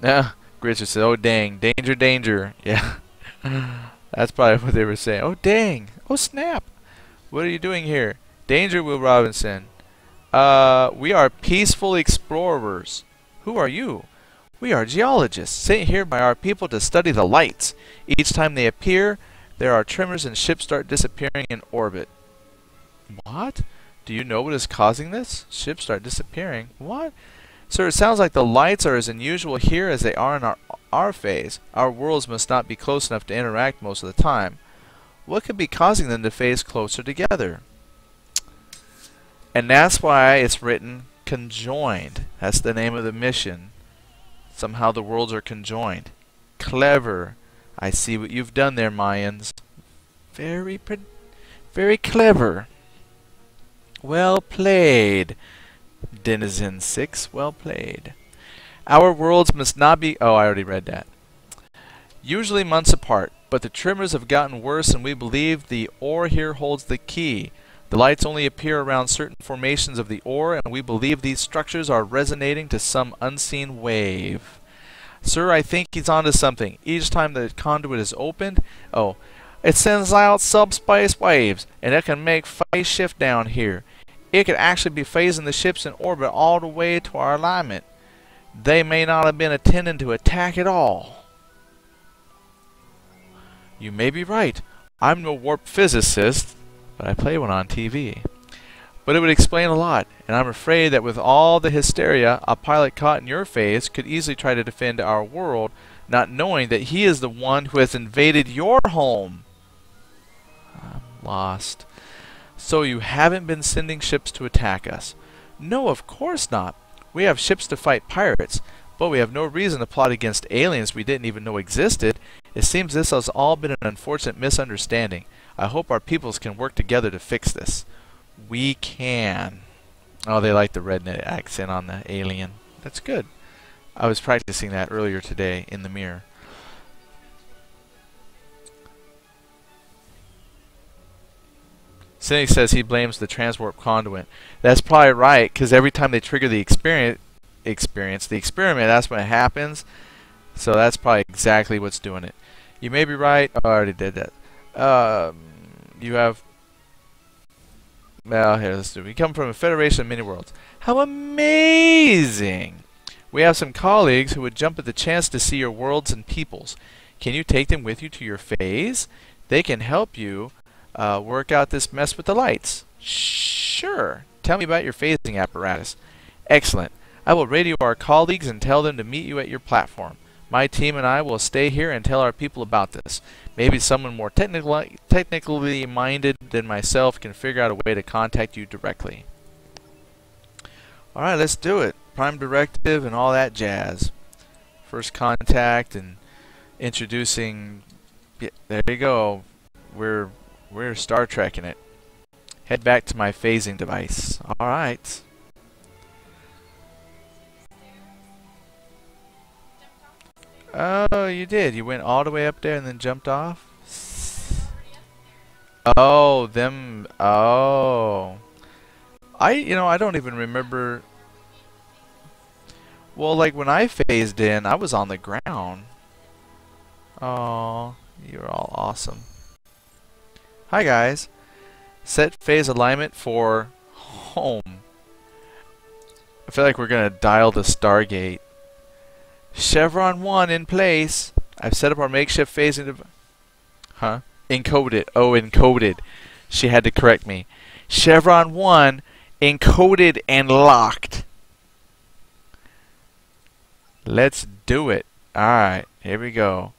Gritcher said, oh dang, danger, danger. Yeah. That's probably what they were saying. Oh dang. Oh snap. What are you doing here? Danger, Will Robinson. We are peaceful explorers. Who are you? We are geologists, sent here by our people to study the lights. Each time they appear, there are tremors and ships start disappearing in orbit. What? Do you know what is causing this? Ships start disappearing. What? Sir, it sounds like the lights are as unusual here as they are in our phase. Our worlds must not be close enough to interact most of the time. What could be causing them to phase closer together? And that's why it's written Conjoined. That's the name of the mission. Somehow the worlds are conjoined. Clever. I see what you've done there, Mayans. Very clever. Well played, Denizen VI. Well played. Our worlds must not be... Oh, I already read that. Usually months apart, but the tremors have gotten worse and we believe the ore here holds the key. The lights only appear around certain formations of the ore, and we believe these structures are resonating to some unseen wave. Sir, I think he's onto something. Each time the conduit is opened, it sends out subspace waves, and it can make phase shift down here. It could actually be phasing the ships in orbit all the way to our alignment. They may not have been intending to attack at all. You may be right. I'm no warp physicist, but I play one on TV. But it would explain a lot, and I'm afraid that with all the hysteria, a pilot caught in your phase could easily try to defend our world, not knowing that he is the one who has invaded your home. I'm lost. So you haven't been sending ships to attack us? No, of course not. We have ships to fight pirates, but we have no reason to plot against aliens we didn't even know existed. It seems this has all been an unfortunate misunderstanding. I hope our peoples can work together to fix this. We can. Oh, they like the redneck accent on the alien. That's good. I was practicing that earlier today in the mirror. Cynic says he blames the transwarp conduit. That's probably right, because every time they trigger the experiment, that's when it happens. So that's probably exactly what's doing it. You may be right. Oh, I already did that. You have... Well, here, let's do it. We come from a federation of many worlds. How amazing! We have some colleagues who would jump at the chance to see your worlds and peoples. Can you take them with you to your phase? They can help you work out this mess with the lights. Sure. Tell me about your phasing apparatus. Excellent. I will radio our colleagues and tell them to meet you at your platform. My team and I will stay here and tell our people about this. Maybe someone more technically minded than myself can figure out a way to contact you directly. Alright, let's do it. Prime directive and all that jazz. First contact and introducing... Yeah, there you go. We're Star Trekking it. Head back to my phasing device. Alright. Oh, you did. You went all the way up there and then jumped off? Oh, them. Oh. I don't even remember. Well, like when I phased in, I was on the ground. Oh, you're all awesome. Hi guys. Set phase alignment for home. I feel like we're gonna dial the Stargate. Chevron 1 in place. I've set up our makeshift phasing device. Huh? Encoded. Oh, encoded. She had to correct me. Chevron 1 encoded and locked. Let's do it. Alright, here we go.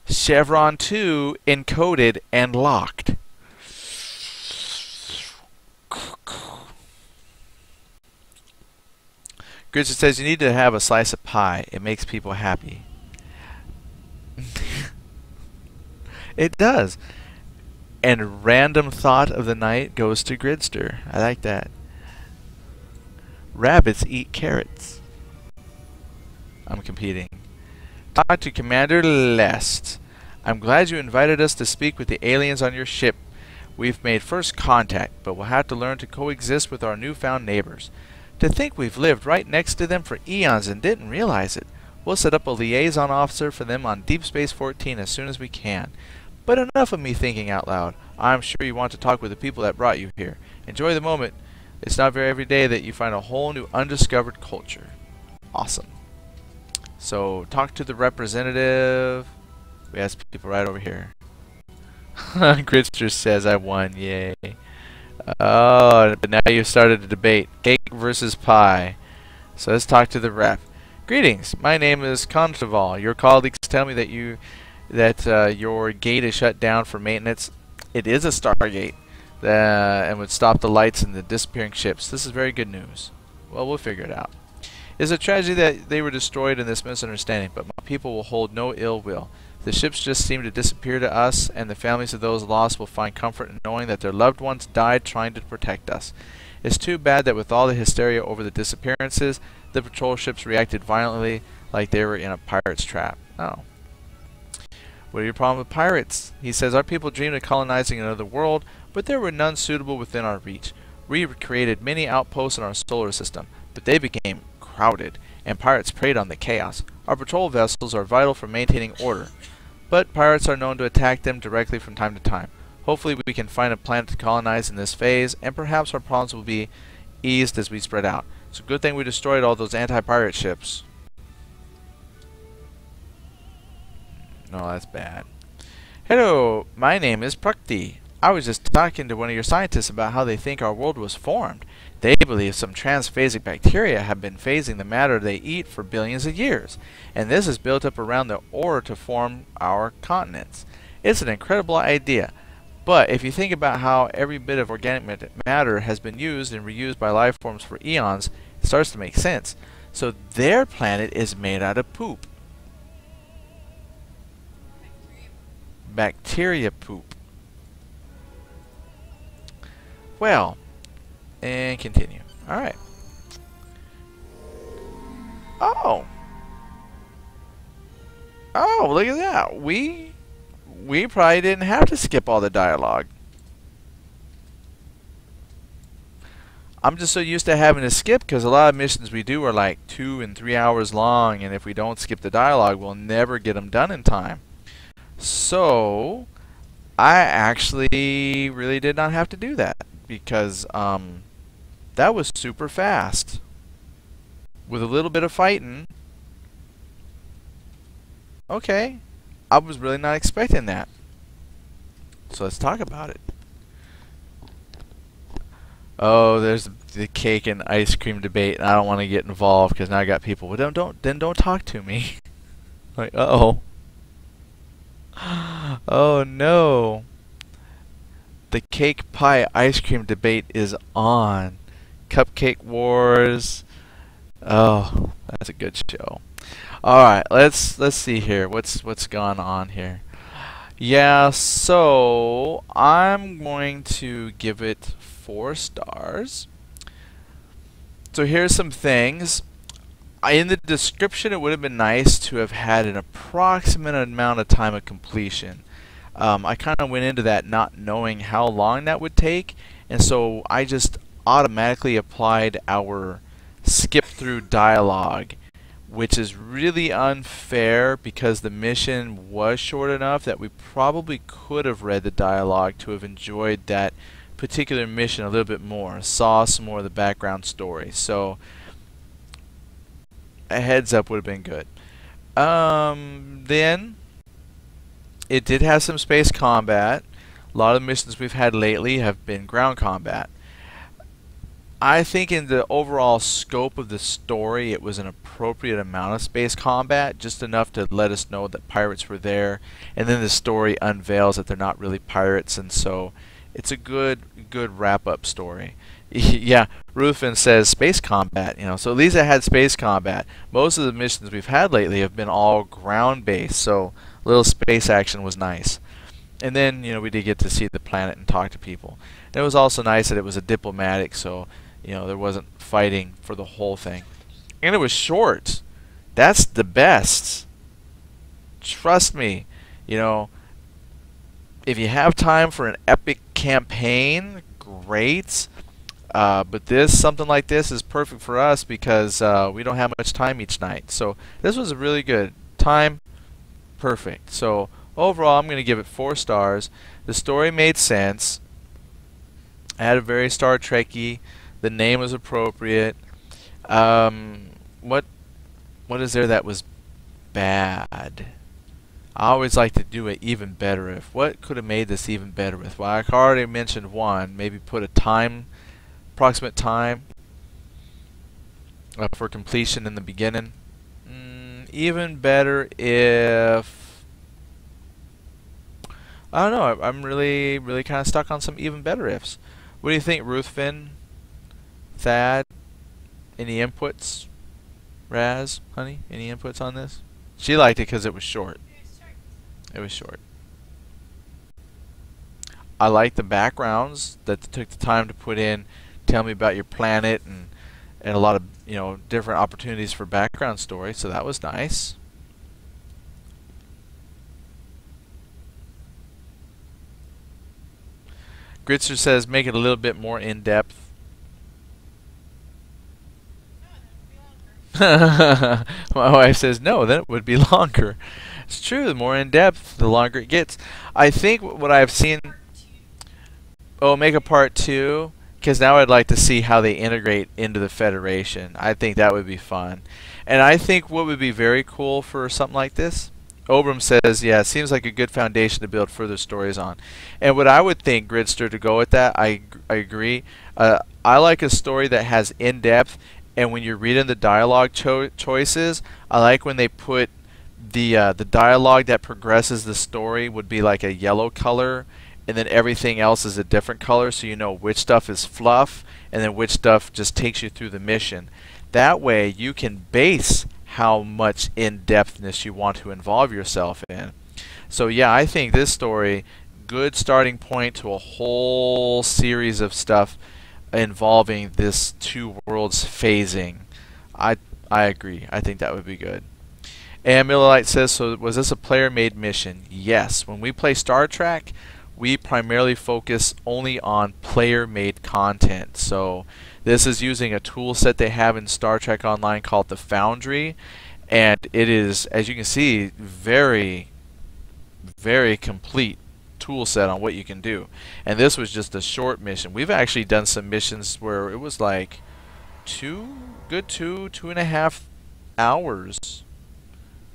Chevron 2 encoded and locked. Gridget says you need to have a slice of pie. It makes people happy. It does. And random thought of the night goes to Gridster. I like that. Rabbits eat carrots. I'm competing. Talk to Commander Lest. I'm glad you invited us to speak with the aliens on your ship. We've made first contact, but we'll have to learn to coexist with our newfound neighbors. To think we've lived right next to them for eons and didn't realize it. We'll set up a liaison officer for them on Deep Space 14 as soon as we can. But enough of me thinking out loud. I'm sure you want to talk with the people that brought you here. Enjoy the moment. It's not very every day that you find a whole new undiscovered culture. Awesome. So, talk to the representative. We have people right over here. Gritster says I won. Yay. Oh, but now you've started a debate. Cake versus pie. So let's talk to the rep. Greetings. My name is Conjoined. Your colleagues tell me that your gate is shut down for maintenance. It is a Stargate and would stop the lights and the disappearing ships. This is very good news. Well, we'll figure it out. It's a tragedy that they were destroyed in this misunderstanding, but my people will hold no ill will. The ships just seem to disappear to us, and the families of those lost will find comfort in knowing that their loved ones died trying to protect us. It's too bad that with all the hysteria over the disappearances, the patrol ships reacted violently like they were in a pirate's trap. Oh. What are your problem with pirates? He says, our people dreamed of colonizing another world, but there were none suitable within our reach. We created many outposts in our solar system, but they became crowded, and pirates preyed on the chaos. Our patrol vessels are vital for maintaining order, but pirates are known to attack them directly from time to time. Hopefully we can find a planet to colonize in this phase, and perhaps our problems will be eased as we spread out. It's a good thing we destroyed all those anti-pirate ships. No, that's bad. Hello, my name is Prakti. I was just talking to one of your scientists about how they think our world was formed. They believe some transphasic bacteria have been phasing the matter they eat for billions of years, and this is built up around the ore to form our continents. It's an incredible idea, but if you think about how every bit of organic matter has been used and reused by life forms for eons, it starts to make sense. So their planet is made out of poop. Bacteria poop. Well, and continue. Alright. Oh! Oh, look at that. We probably didn't have to skip all the dialogue. I'm just so used to having to skip because a lot of missions we do are like 2 and 3 hours long, and if we don't skip the dialogue, we'll never get them done in time. So, I actually really did not have to do that because that was super fast. With a little bit of fighting. Okay. I was really not expecting that. So let's talk about it. Oh, there's the cake and ice cream debate, and I don't want to get involved because now I got people. Well, don't talk to me. Like, uh-oh. Oh no. The cake pie ice cream debate is on. Cupcake Wars. Oh, that's a good show. All right, let's see here. What's gone on here? Yeah, so I'm going to give it 4 stars. So here's some things. In the description, it would have been nice to have had an approximate amount of time of completion. I kind of went into that not knowing how long that would take, and so I just automatically applied our skip through dialogue, which is really unfair because the mission was short enough that we probably could have read the dialogue to have enjoyed that particular mission a little bit more, saw some more of the background story. So a heads up would have been good. Then it did have some space combat. A lot of the missions we've had lately have been ground combat. I think in the overall scope of the story, it was an appropriate amount of space combat, just enough to let us know that pirates were there, and then the story unveils that they're not really pirates, and so it's a good wrap-up story. Yeah, Rufin says space combat, you know, so at least it had space combat. Most of the missions we've had lately have been all ground-based, so a little space action was nice. And then, you know, we did get to see the planet and talk to people. And it was also nice that it was a diplomatic, so you know, there wasn't fighting for the whole thing. And it was short. That's the best. Trust me. You know, if you have time for an epic campaign, great. But something like this is perfect for us because we don't have much time each night. So this was a really good time. Perfect. So overall, I'm going to give it 4 stars. The story made sense. I had a very Star Trek-y. The name was appropriate. What is there that was bad? I always like to do it even better if. What could have made this even better with? Well, I already mentioned one. Maybe put a approximate time for completion in the beginning. Even better if, I don't know. I'm really kind of stuck on some even better ifs. What do you think, Ruthven? Thad, any inputs? Raz, honey, any inputs on this? She liked it because it was short. It was short. I like the backgrounds that they took the time to put in. Tell me about your planet and a lot of, you know, different opportunities for background story. So that was nice. Gritzer says make it a little bit more in depth. My wife says no, then it would be longer. It's true, the more in depth, the longer it gets. I think what I've seen. Oh, make a part 2, because now I'd like to see how they integrate into the Federation. I think that would be fun. And I think what would be very cool for something like this, Obram says, yeah, it seems like a good foundation to build further stories on. And what I would think, Gridster, to go with that, I agree. I like a story that has in-depth. And when you're reading the dialogue choices, I like when they put the dialogue that progresses the story would be like a yellow color, and then everything else is a different color, so you know which stuff is fluff, and then which stuff just takes you through the mission. That way, you can base how much in-depthness you want to involve yourself in. So yeah, I think this story, good starting point to a whole series of stuff involving this 2 worlds phasing. I agree. I think that would be good. And Millerite says, so was this a player-made mission? Yes. When we play Star Trek, we primarily focus only on player-made content. So this is using a tool set they have in Star Trek Online called the Foundry, and it is, as you can see, very complete tool set on what you can do. And this was just a short mission. We've actually done some missions where it was like 2.5 hours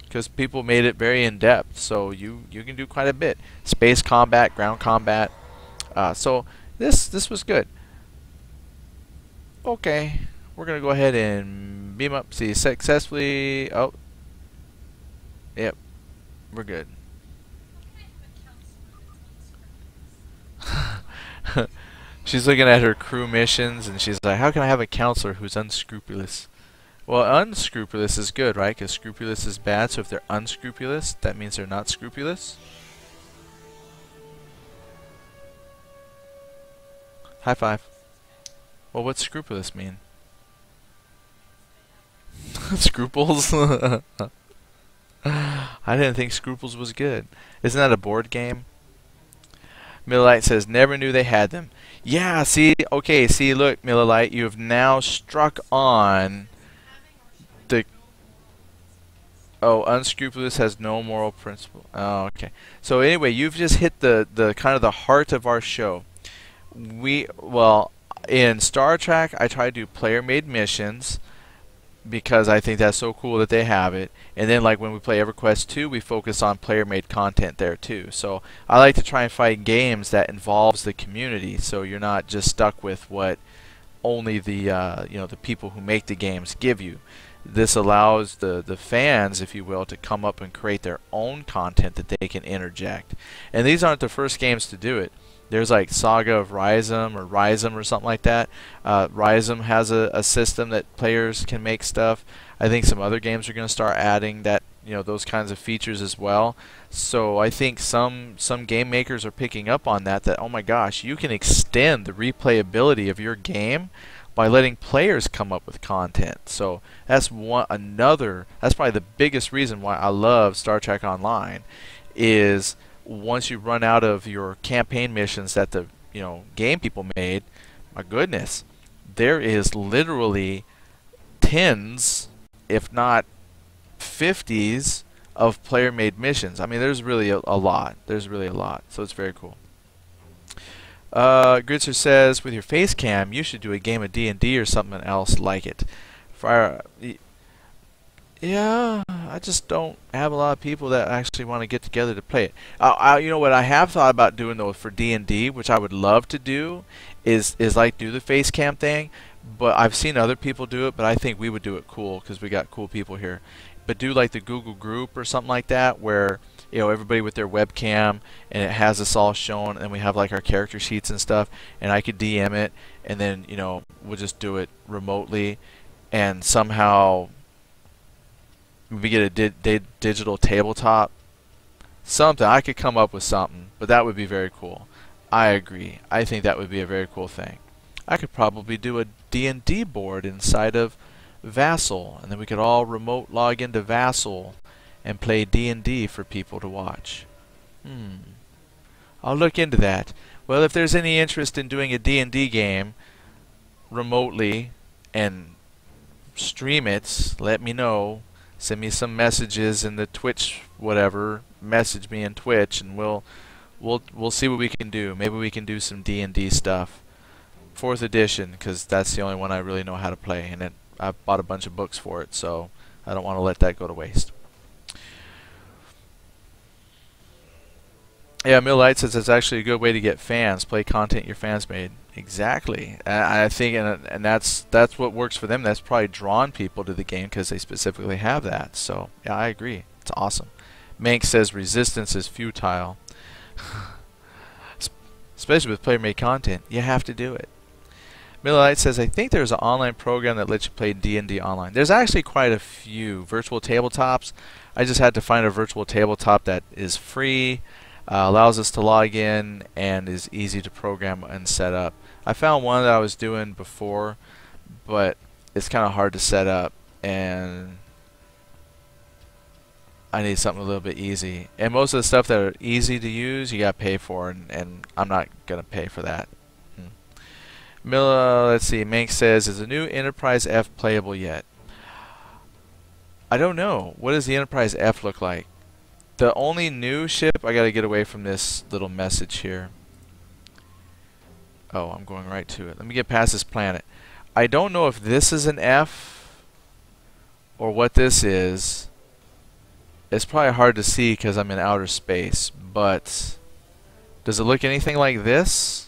because people made it very in depth. So you can do quite a bit. Space combat, ground combat. So this was good. Okay, we're gonna go ahead and beam up. See, successfully. Oh, yep, we're good. She's looking at her crew missions and she's like, how can I have a counselor who's unscrupulous? Well, unscrupulous is good, right? Because scrupulous is bad, so if they're unscrupulous, that means they're not scrupulous. High five. Well, what's scrupulous mean? Scruples? I didn't think Scruples was good. Isn't that a board game? Millilite says, never knew they had them. Yeah, see, okay, see, look, Millilite, you have now struck on the... Oh, unscrupulous has no moral principle. Oh, okay. So anyway, you've just hit the kind of the heart of our show. Well, in Star Trek, I try to do player-made missions because I think that's so cool that they have it. And then like when we play EverQuest 2, we focus on player-made content there too. So I like to try and find games that involves the community, so you're not just stuck with what only the the people who make the games give you. This allows the fans, if you will, to come up and create their own content that they can interject. And these aren't the first games to do it. There's like Saga of Rhizom or something like that. Rhizom has a system that players can make stuff. I think some other games are going to start adding that, those kinds of features as well. So I think some game makers are picking up on that oh my gosh, you can extend the replayability of your game by letting players come up with content. So that's that's probably the biggest reason why I love Star Trek Online, is once you run out of your campaign missions that the game people made, my goodness, there is literally tens, if not 50s of player-made missions. I mean, there's really a lot. There's really a lot. So it's very cool. Gritzer says, with your face cam, you should do a game of D&D or something else like it. Yeah, I just don't have a lot of people that actually want to get together to play it. You know what I have thought about doing though for D&D, which I would love to do, is like do the face cam thing. But I've seen other people do it, but I think we would do it cool because we got cool people here. But do like the Google group or something like that, where everybody with their webcam and it has us all shown, and we have like our character sheets and stuff, and I could DM it, and then we'll just do it remotely, and somehow we get a digital tabletop. Something I could come up with something, but that would be very cool. I agree. I think that would be a very cool thing. I could probably do a D&D board inside of Vassal, and then we could all remote log into Vassal and play D&D for people to watch. I'll look into that. Well, if there's any interest in doing a D&D game remotely and stream it, let me know. Send me some messages in the Twitch whatever. Message me in Twitch, and we'll see what we can do. Maybe we can do some D&D stuff. 4th edition, because that's the only one I really know how to play, and I bought a bunch of books for it, so I don't want to let that go to waste. Yeah, Mill Light says it's actually a good way to get fans. Play content your fans made. Exactly. I think, and that's what works for them. That's probably drawn people to the game because they specifically have that. So yeah, I agree. It's awesome. Mank says resistance is futile. Especially with player-made content, you have to do it. Miller Light says, I think there's an online program that lets you play D&D online. There's actually quite a few virtual tabletops. I just had to find a virtual tabletop that is free, allows us to log in, and is easy to program and set up. I found one that I was doing before, but it's kind of hard to set up, and I need something a little bit easy. And most of the stuff that are easy to use, you got to pay for, and I'm not going to pay for that. Miller, let's see, Mank says, is the new Enterprise F playable yet? I don't know. What does the Enterprise F look like? The only new ship, I gotta get away from this little message here. Oh, I'm going right to it. Let me get past this planet. I don't know if this is an F or what this is. It's probably hard to see because I'm in outer space, but does it look anything like this?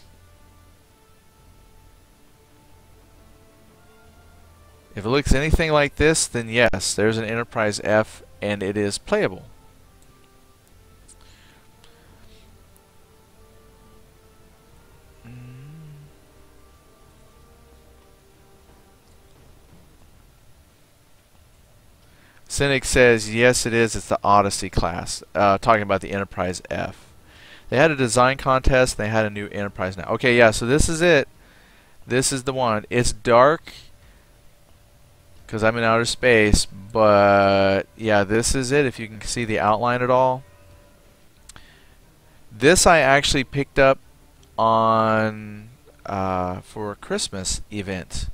If it looks anything like this, then yes, there's an Enterprise F, and it is playable. Cynic says, yes it is, it's the Odyssey class. Talking about the Enterprise F. They had a design contest, they had a new Enterprise now. Okay, yeah, so this is it. This is the one. It's dark, because I'm in outer space, but yeah, this is it, if you can see the outline at all. This I actually picked up on for a Christmas event,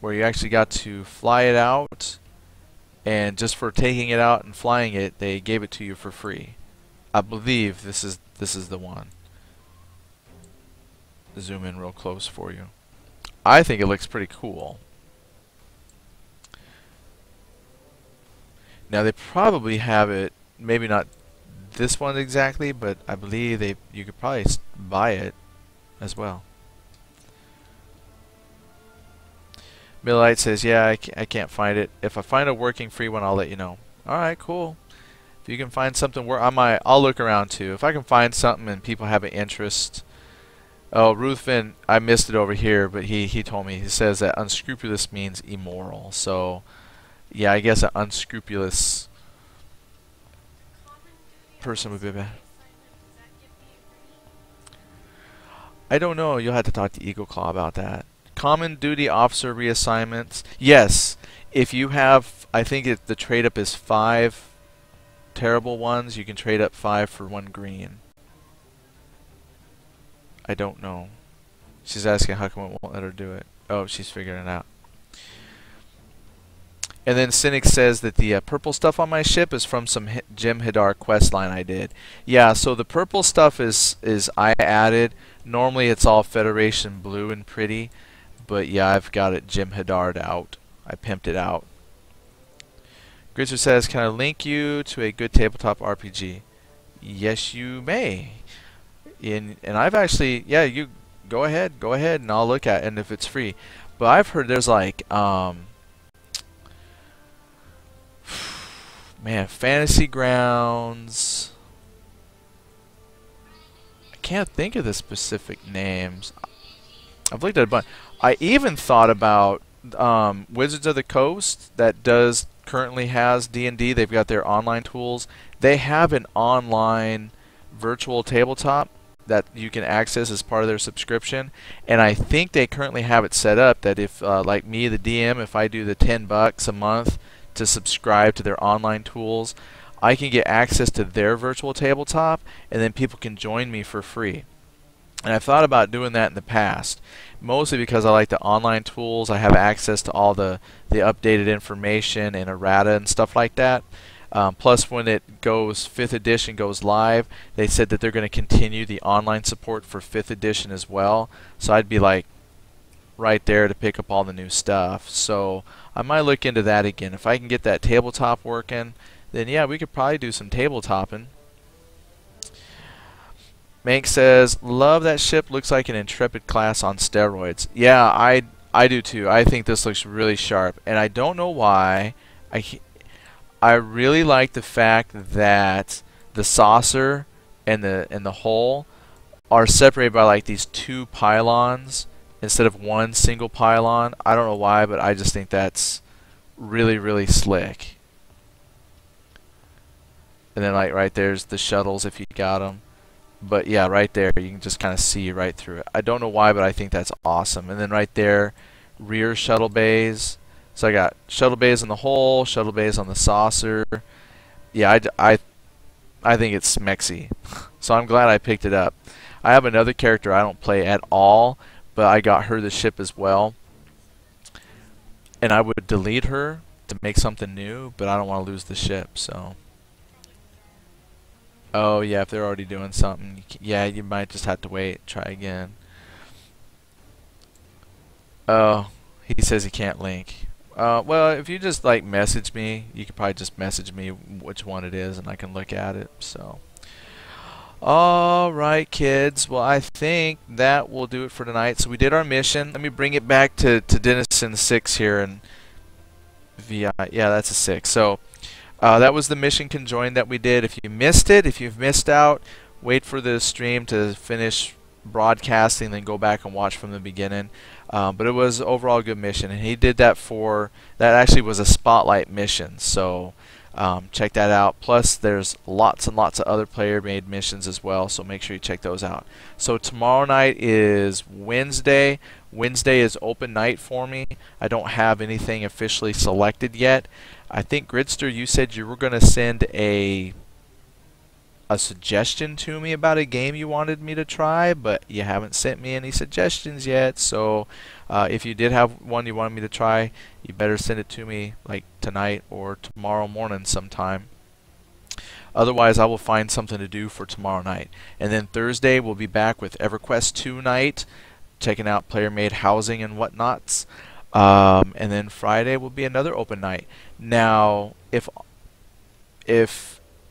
where you actually got to fly it out and just for taking it out and flying it, they gave it to you for free. I believe this is the one. Zoom in real close for you. I think it looks pretty cool. Now they probably have it, maybe not this one exactly, but I believe you could probably buy it as well. Millite says, yeah, I can't find it. If I find a working free one, I'll let you know. Alright, cool. If you can find something where I'll look around too. If I can find something and people have an interest. Oh, Ruthven, I missed it over here, but he told me. He says that unscrupulous means immoral. So, yeah, I guess an unscrupulous person would be bad. I don't know. You'll have to talk to Eagle Claw about that. Common duty officer reassignments. Yes, if you have, I think the trade up is 5 terrible ones. You can trade up 5 for 1 green. I don't know. She's asking how come it won't let her do it. Oh, she's figuring it out. And then Cynic says that the purple stuff on my ship is from some Jim Hadar quest line I did. Yeah, so the purple stuff is I added. Normally it's all Federation blue and pretty, but yeah, I've got it Jim Hadar'd out. I pimped it out. Gritzer says, can I link you to a good tabletop RPG? Yes, you may. And I've actually, yeah, you go ahead, and I'll look at it, and if it's free. But I've heard there's like, man, Fantasy Grounds. I can't think of the specific names. I've looked at a bunch. I even thought about Wizards of the Coast that currently has D&D. They've got their online tools. They have an online virtual tabletop that you can access as part of their subscription, and I think they currently have it set up that if like me, the DM, if I do the $10 a month to subscribe to their online tools, I can get access to their virtual tabletop, and then people can join me for free. And I've thought about doing that in the past, mostly because I like the online tools. I have access to all the updated information and errata and stuff like that. Plus, when it goes 5th edition goes live, they said that they're going to continue the online support for 5th edition as well. So I'd be like right there to pick up all the new stuff. So I might look into that again. If I can get that tabletop working, then yeah, we could probably do some tabletopping. Mank says, love that ship. Looks like an Intrepid class on steroids. Yeah, I do too. I think this looks really sharp, and I don't know why. I really like the fact that the saucer and the hull are separated by like these 2 pylons instead of 1 single pylon. I don't know why, but I just think that's really, really slick. And then like right there's the shuttles if you got them. But yeah, right there you can just kind of see right through it. I don't know why, but I think that's awesome. And then right there, rear shuttle bays. So I got shuttle bays on the hull, shuttle bays on the saucer. Yeah, I think it's smexy. So I'm glad I picked it up. I have another character I don't play at all, but I got her the ship as well. And I would delete her to make something new, but I don't want to lose the ship, so. Oh yeah, if they're already doing something, yeah, you might just have to wait, try again. Oh, he says he can't link. Well, if you just like message me, you could probably just message me which one it is, and I can look at it. So, all right, kids. Well, I think that will do it for tonight. So we did our mission. Let me bring it back to Denizen VI here, and VI. Yeah, that's a 6. So. That was the mission Conjoined that we did. If you missed it, if you've missed out, wait for the stream to finish broadcasting, then go back and watch from the beginning. But it was overall a good mission, and he did that that actually was a spotlight mission. So check that out. Plus, there's lots and lots of other player-made missions as well, so make sure you check those out. So tomorrow night is Wednesday. Wednesday is open night for me. I don't have anything officially selected yet. I think Gridster, you said you were going to send a a suggestion to me about a game you wanted me to try, but you haven't sent me any suggestions yet. So if you did have one you wanted me to try, you better send it to me like tonight or tomorrow morning sometime. Otherwise, I will find something to do for tomorrow night. And then Thursday, we'll be back with EverQuest 2 night, checking out player-made housing and whatnots. And then Friday will be another open night. Now, if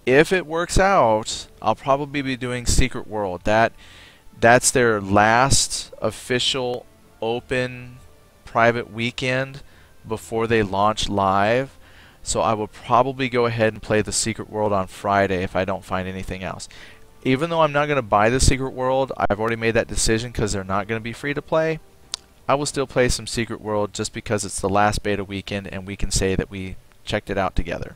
it works out, I'll probably be doing Secret World. That's their last official open private weekend before they launch live. So I will probably go ahead and play the Secret World on Friday if I don't find anything else. Even though I'm not going to buy the Secret World, I've already made that decision because they're not going to be free to play. I will still play some Secret World just because it's the last beta weekend and we can say that we checked it out together.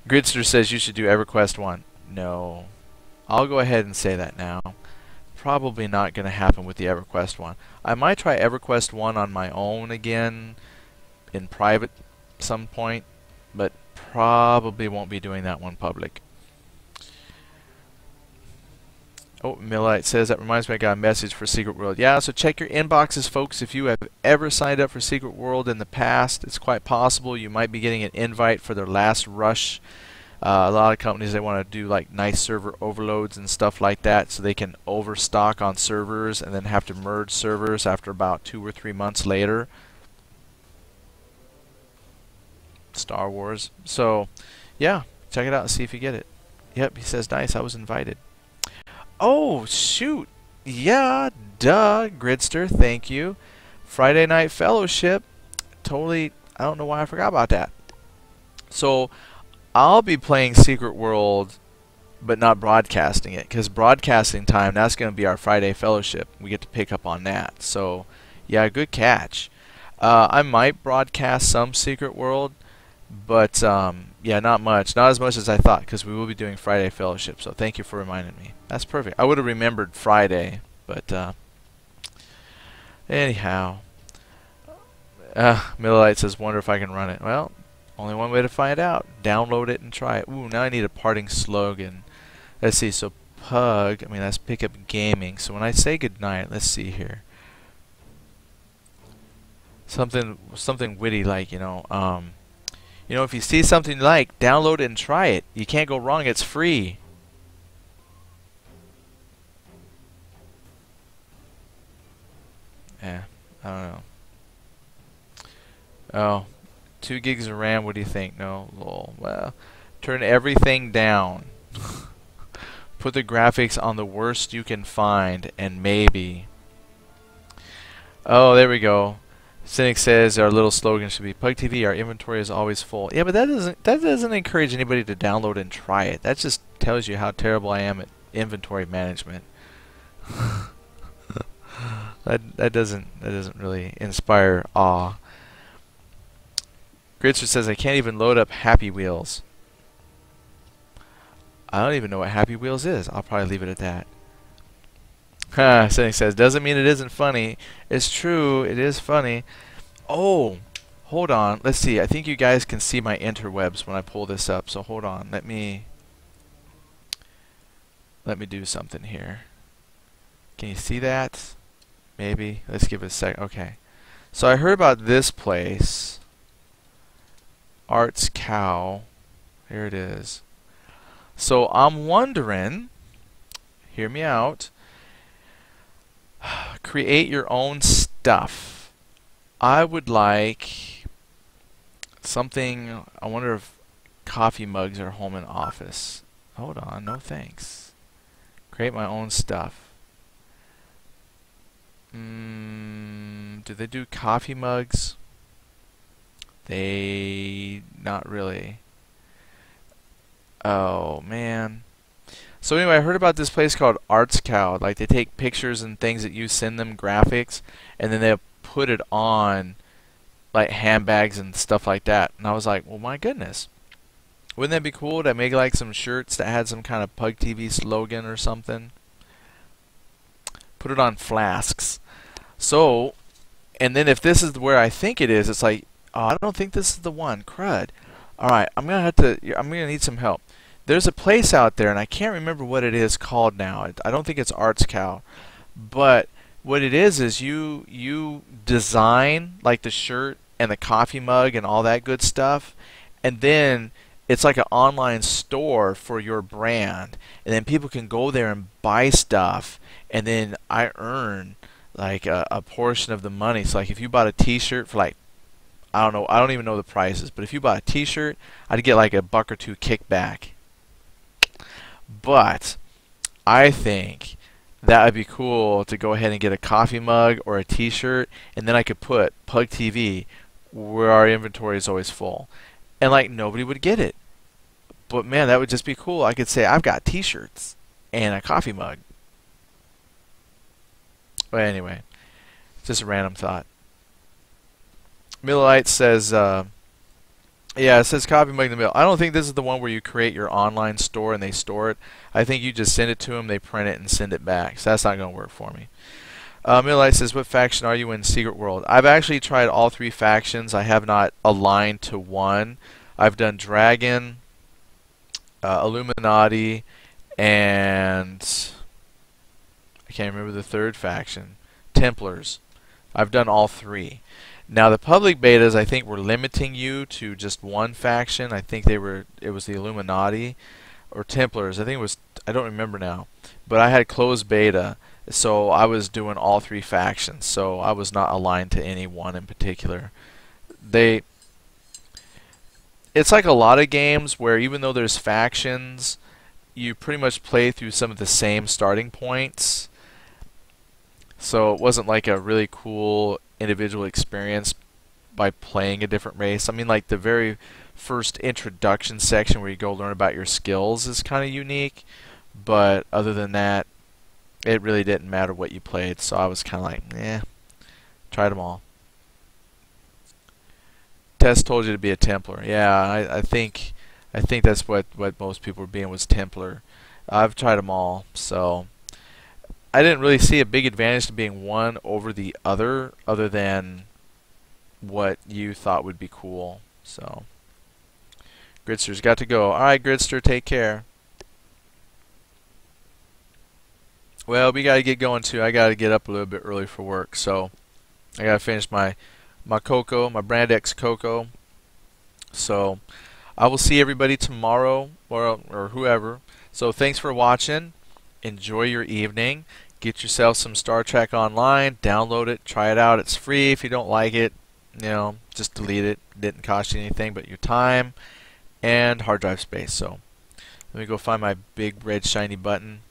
Gridster says you should do EverQuest 1. No. I'll go ahead and say that now. Probably not going to happen with the EverQuest 1. I might try EverQuest 1 on my own again in private some point, but probably won't be doing that one public. Oh, Millite says, that reminds me I got a message for Secret World. Yeah, so check your inboxes, folks. If you have ever signed up for Secret World in the past, it's quite possible you might be getting an invite for their last rush. A lot of companies, they want to do like nice server overloads and stuff like that so they can overstock on servers and then have to merge servers after about 2 or 3 months later. Star Wars. So, yeah, check it out and see if you get it. Yep, he says, nice, I was invited. Oh, shoot. Yeah, duh, Gridster, thank you. Friday Night Fellowship. Totally, I don't know why I forgot about that. So, I'll be playing Secret World, but not broadcasting it, because broadcasting time, that's going to be our Friday Fellowship. We get to pick up on that. So, yeah, good catch. I might broadcast some Secret World, but yeah, not much. Not as much as I thought, because we will be doing Friday Fellowship. So thank you for reminding me. That's perfect. I would have remembered Friday, but anyhow. Millite says, wonder if I can run it. Well, only one way to find out. Download it and try it. Ooh, now I need a parting slogan. Let's see. So Pug, I mean, that's Pick Up Gaming. So when I say goodnight, let's see here. Something witty like, you know, if you see something you like, download it and try it. You can't go wrong. It's free. Yeah, I don't know. Oh, 2 gigs of RAM. What do you think? No, lol. Well, turn everything down. Put the graphics on the worst you can find, and maybe. Oh, there we go. Cynic says our little slogan should be Pug TV, our inventory is always full. Yeah, but that doesn't encourage anybody to download and try it. That just tells you how terrible I am at inventory management. that doesn't really inspire awe. Gritzer says I can't even load up Happy Wheels. I don't even know what Happy Wheels is. I'll probably leave it at that. Cynic says, doesn't mean it isn't funny. It's true, it is funny. Oh, hold on. Let's see. I think you guys can see my interwebs when I pull this up. So hold on. Let me do something here. Can you see that? Maybe. Let's give it a sec. Okay. So I heard about this place. Arts Cow. Here it is. So I'm wondering, hear me out, create your own stuff. I would like something, I wonder if coffee mugs are home and office. Hold on, no thanks. Create my own stuff. Do they do coffee mugs? Not really. Oh, man. So anyway, I heard about this place called Arts Cow. Like, they take pictures and things that you send them, graphics, and then they put it on, like, handbags and stuff like that. And I was like, well, my goodness. Wouldn't that be cool to make, like, some shirts that had some kind of Pug TV slogan or something? Put it on flasks. So, and then if this is where I think it is, it's like, oh, I don't think this is the one. Crud. Alright, I'm gonna need some help. there's a place out there, and I can't remember what it is called now. I don't think it's Arts Cow, but what it is you design like the shirt and the coffee mug and all that good stuff, and then it's like an online store for your brand, and then people can go there and buy stuff, and then I earn like a portion of the money. So like if you bought a T-shirt for like, I don't know, I don't even know the prices, but if you bought a T-shirt, I'd get like a buck or two kickback. But I think that would be cool to go ahead and get a coffee mug or a T-shirt, and then I could put Pug TV where our inventory is always full, and like nobody would get it. But man, that would just be cool. I could say I've got T-shirts and a coffee mug. But anyway, just a random thought. Millite says, yeah, it says coffee mug in the middle. I don't think this is the one where you create your online store and they store it. I think you just send it to them, they print it, and send it back. So that's not going to work for me. Millite says, what faction are you in Secret World? I've actually tried all 3 factions. I have not aligned to one. I've done Dragon, Illuminati, and I can't remember the 3rd faction, Templars. I've done all 3. Now the public betas, I think, were limiting you to just one faction. I think it was the Illuminati or Templars. I think it was, I don't remember now. But I had closed beta, so I was doing all 3 factions. So I was not aligned to any one in particular. It's like a lot of games where even though there's factions, you pretty much play through some of the same starting points. So it wasn't like a really cool individual experience by playing a different race. I mean, like the very first introduction section where you go learn about your skills is kind of unique, but other than that, it really didn't matter what you played. So I was kind of like, eh, tried them all. Tess told you to be a Templar. Yeah, I think that's what most people were being, was Templar. I've tried them all, so I didn't really see a big advantage to being one over the other than what you thought would be cool. So Gridster's got to go. Alright, Gridster, take care. Well, we got to get going too. I got to get up a little bit early for work, so I got to finish my cocoa, my Brand X cocoa. So I will see everybody tomorrow, or whoever. So thanks for watching. Enjoy your evening. Get yourself some Star Trek Online. Download it. Try it out. It's free. If you don't like it, just delete it. It didn't cost you anything but your time and hard drive space. So let me go find my big red shiny button.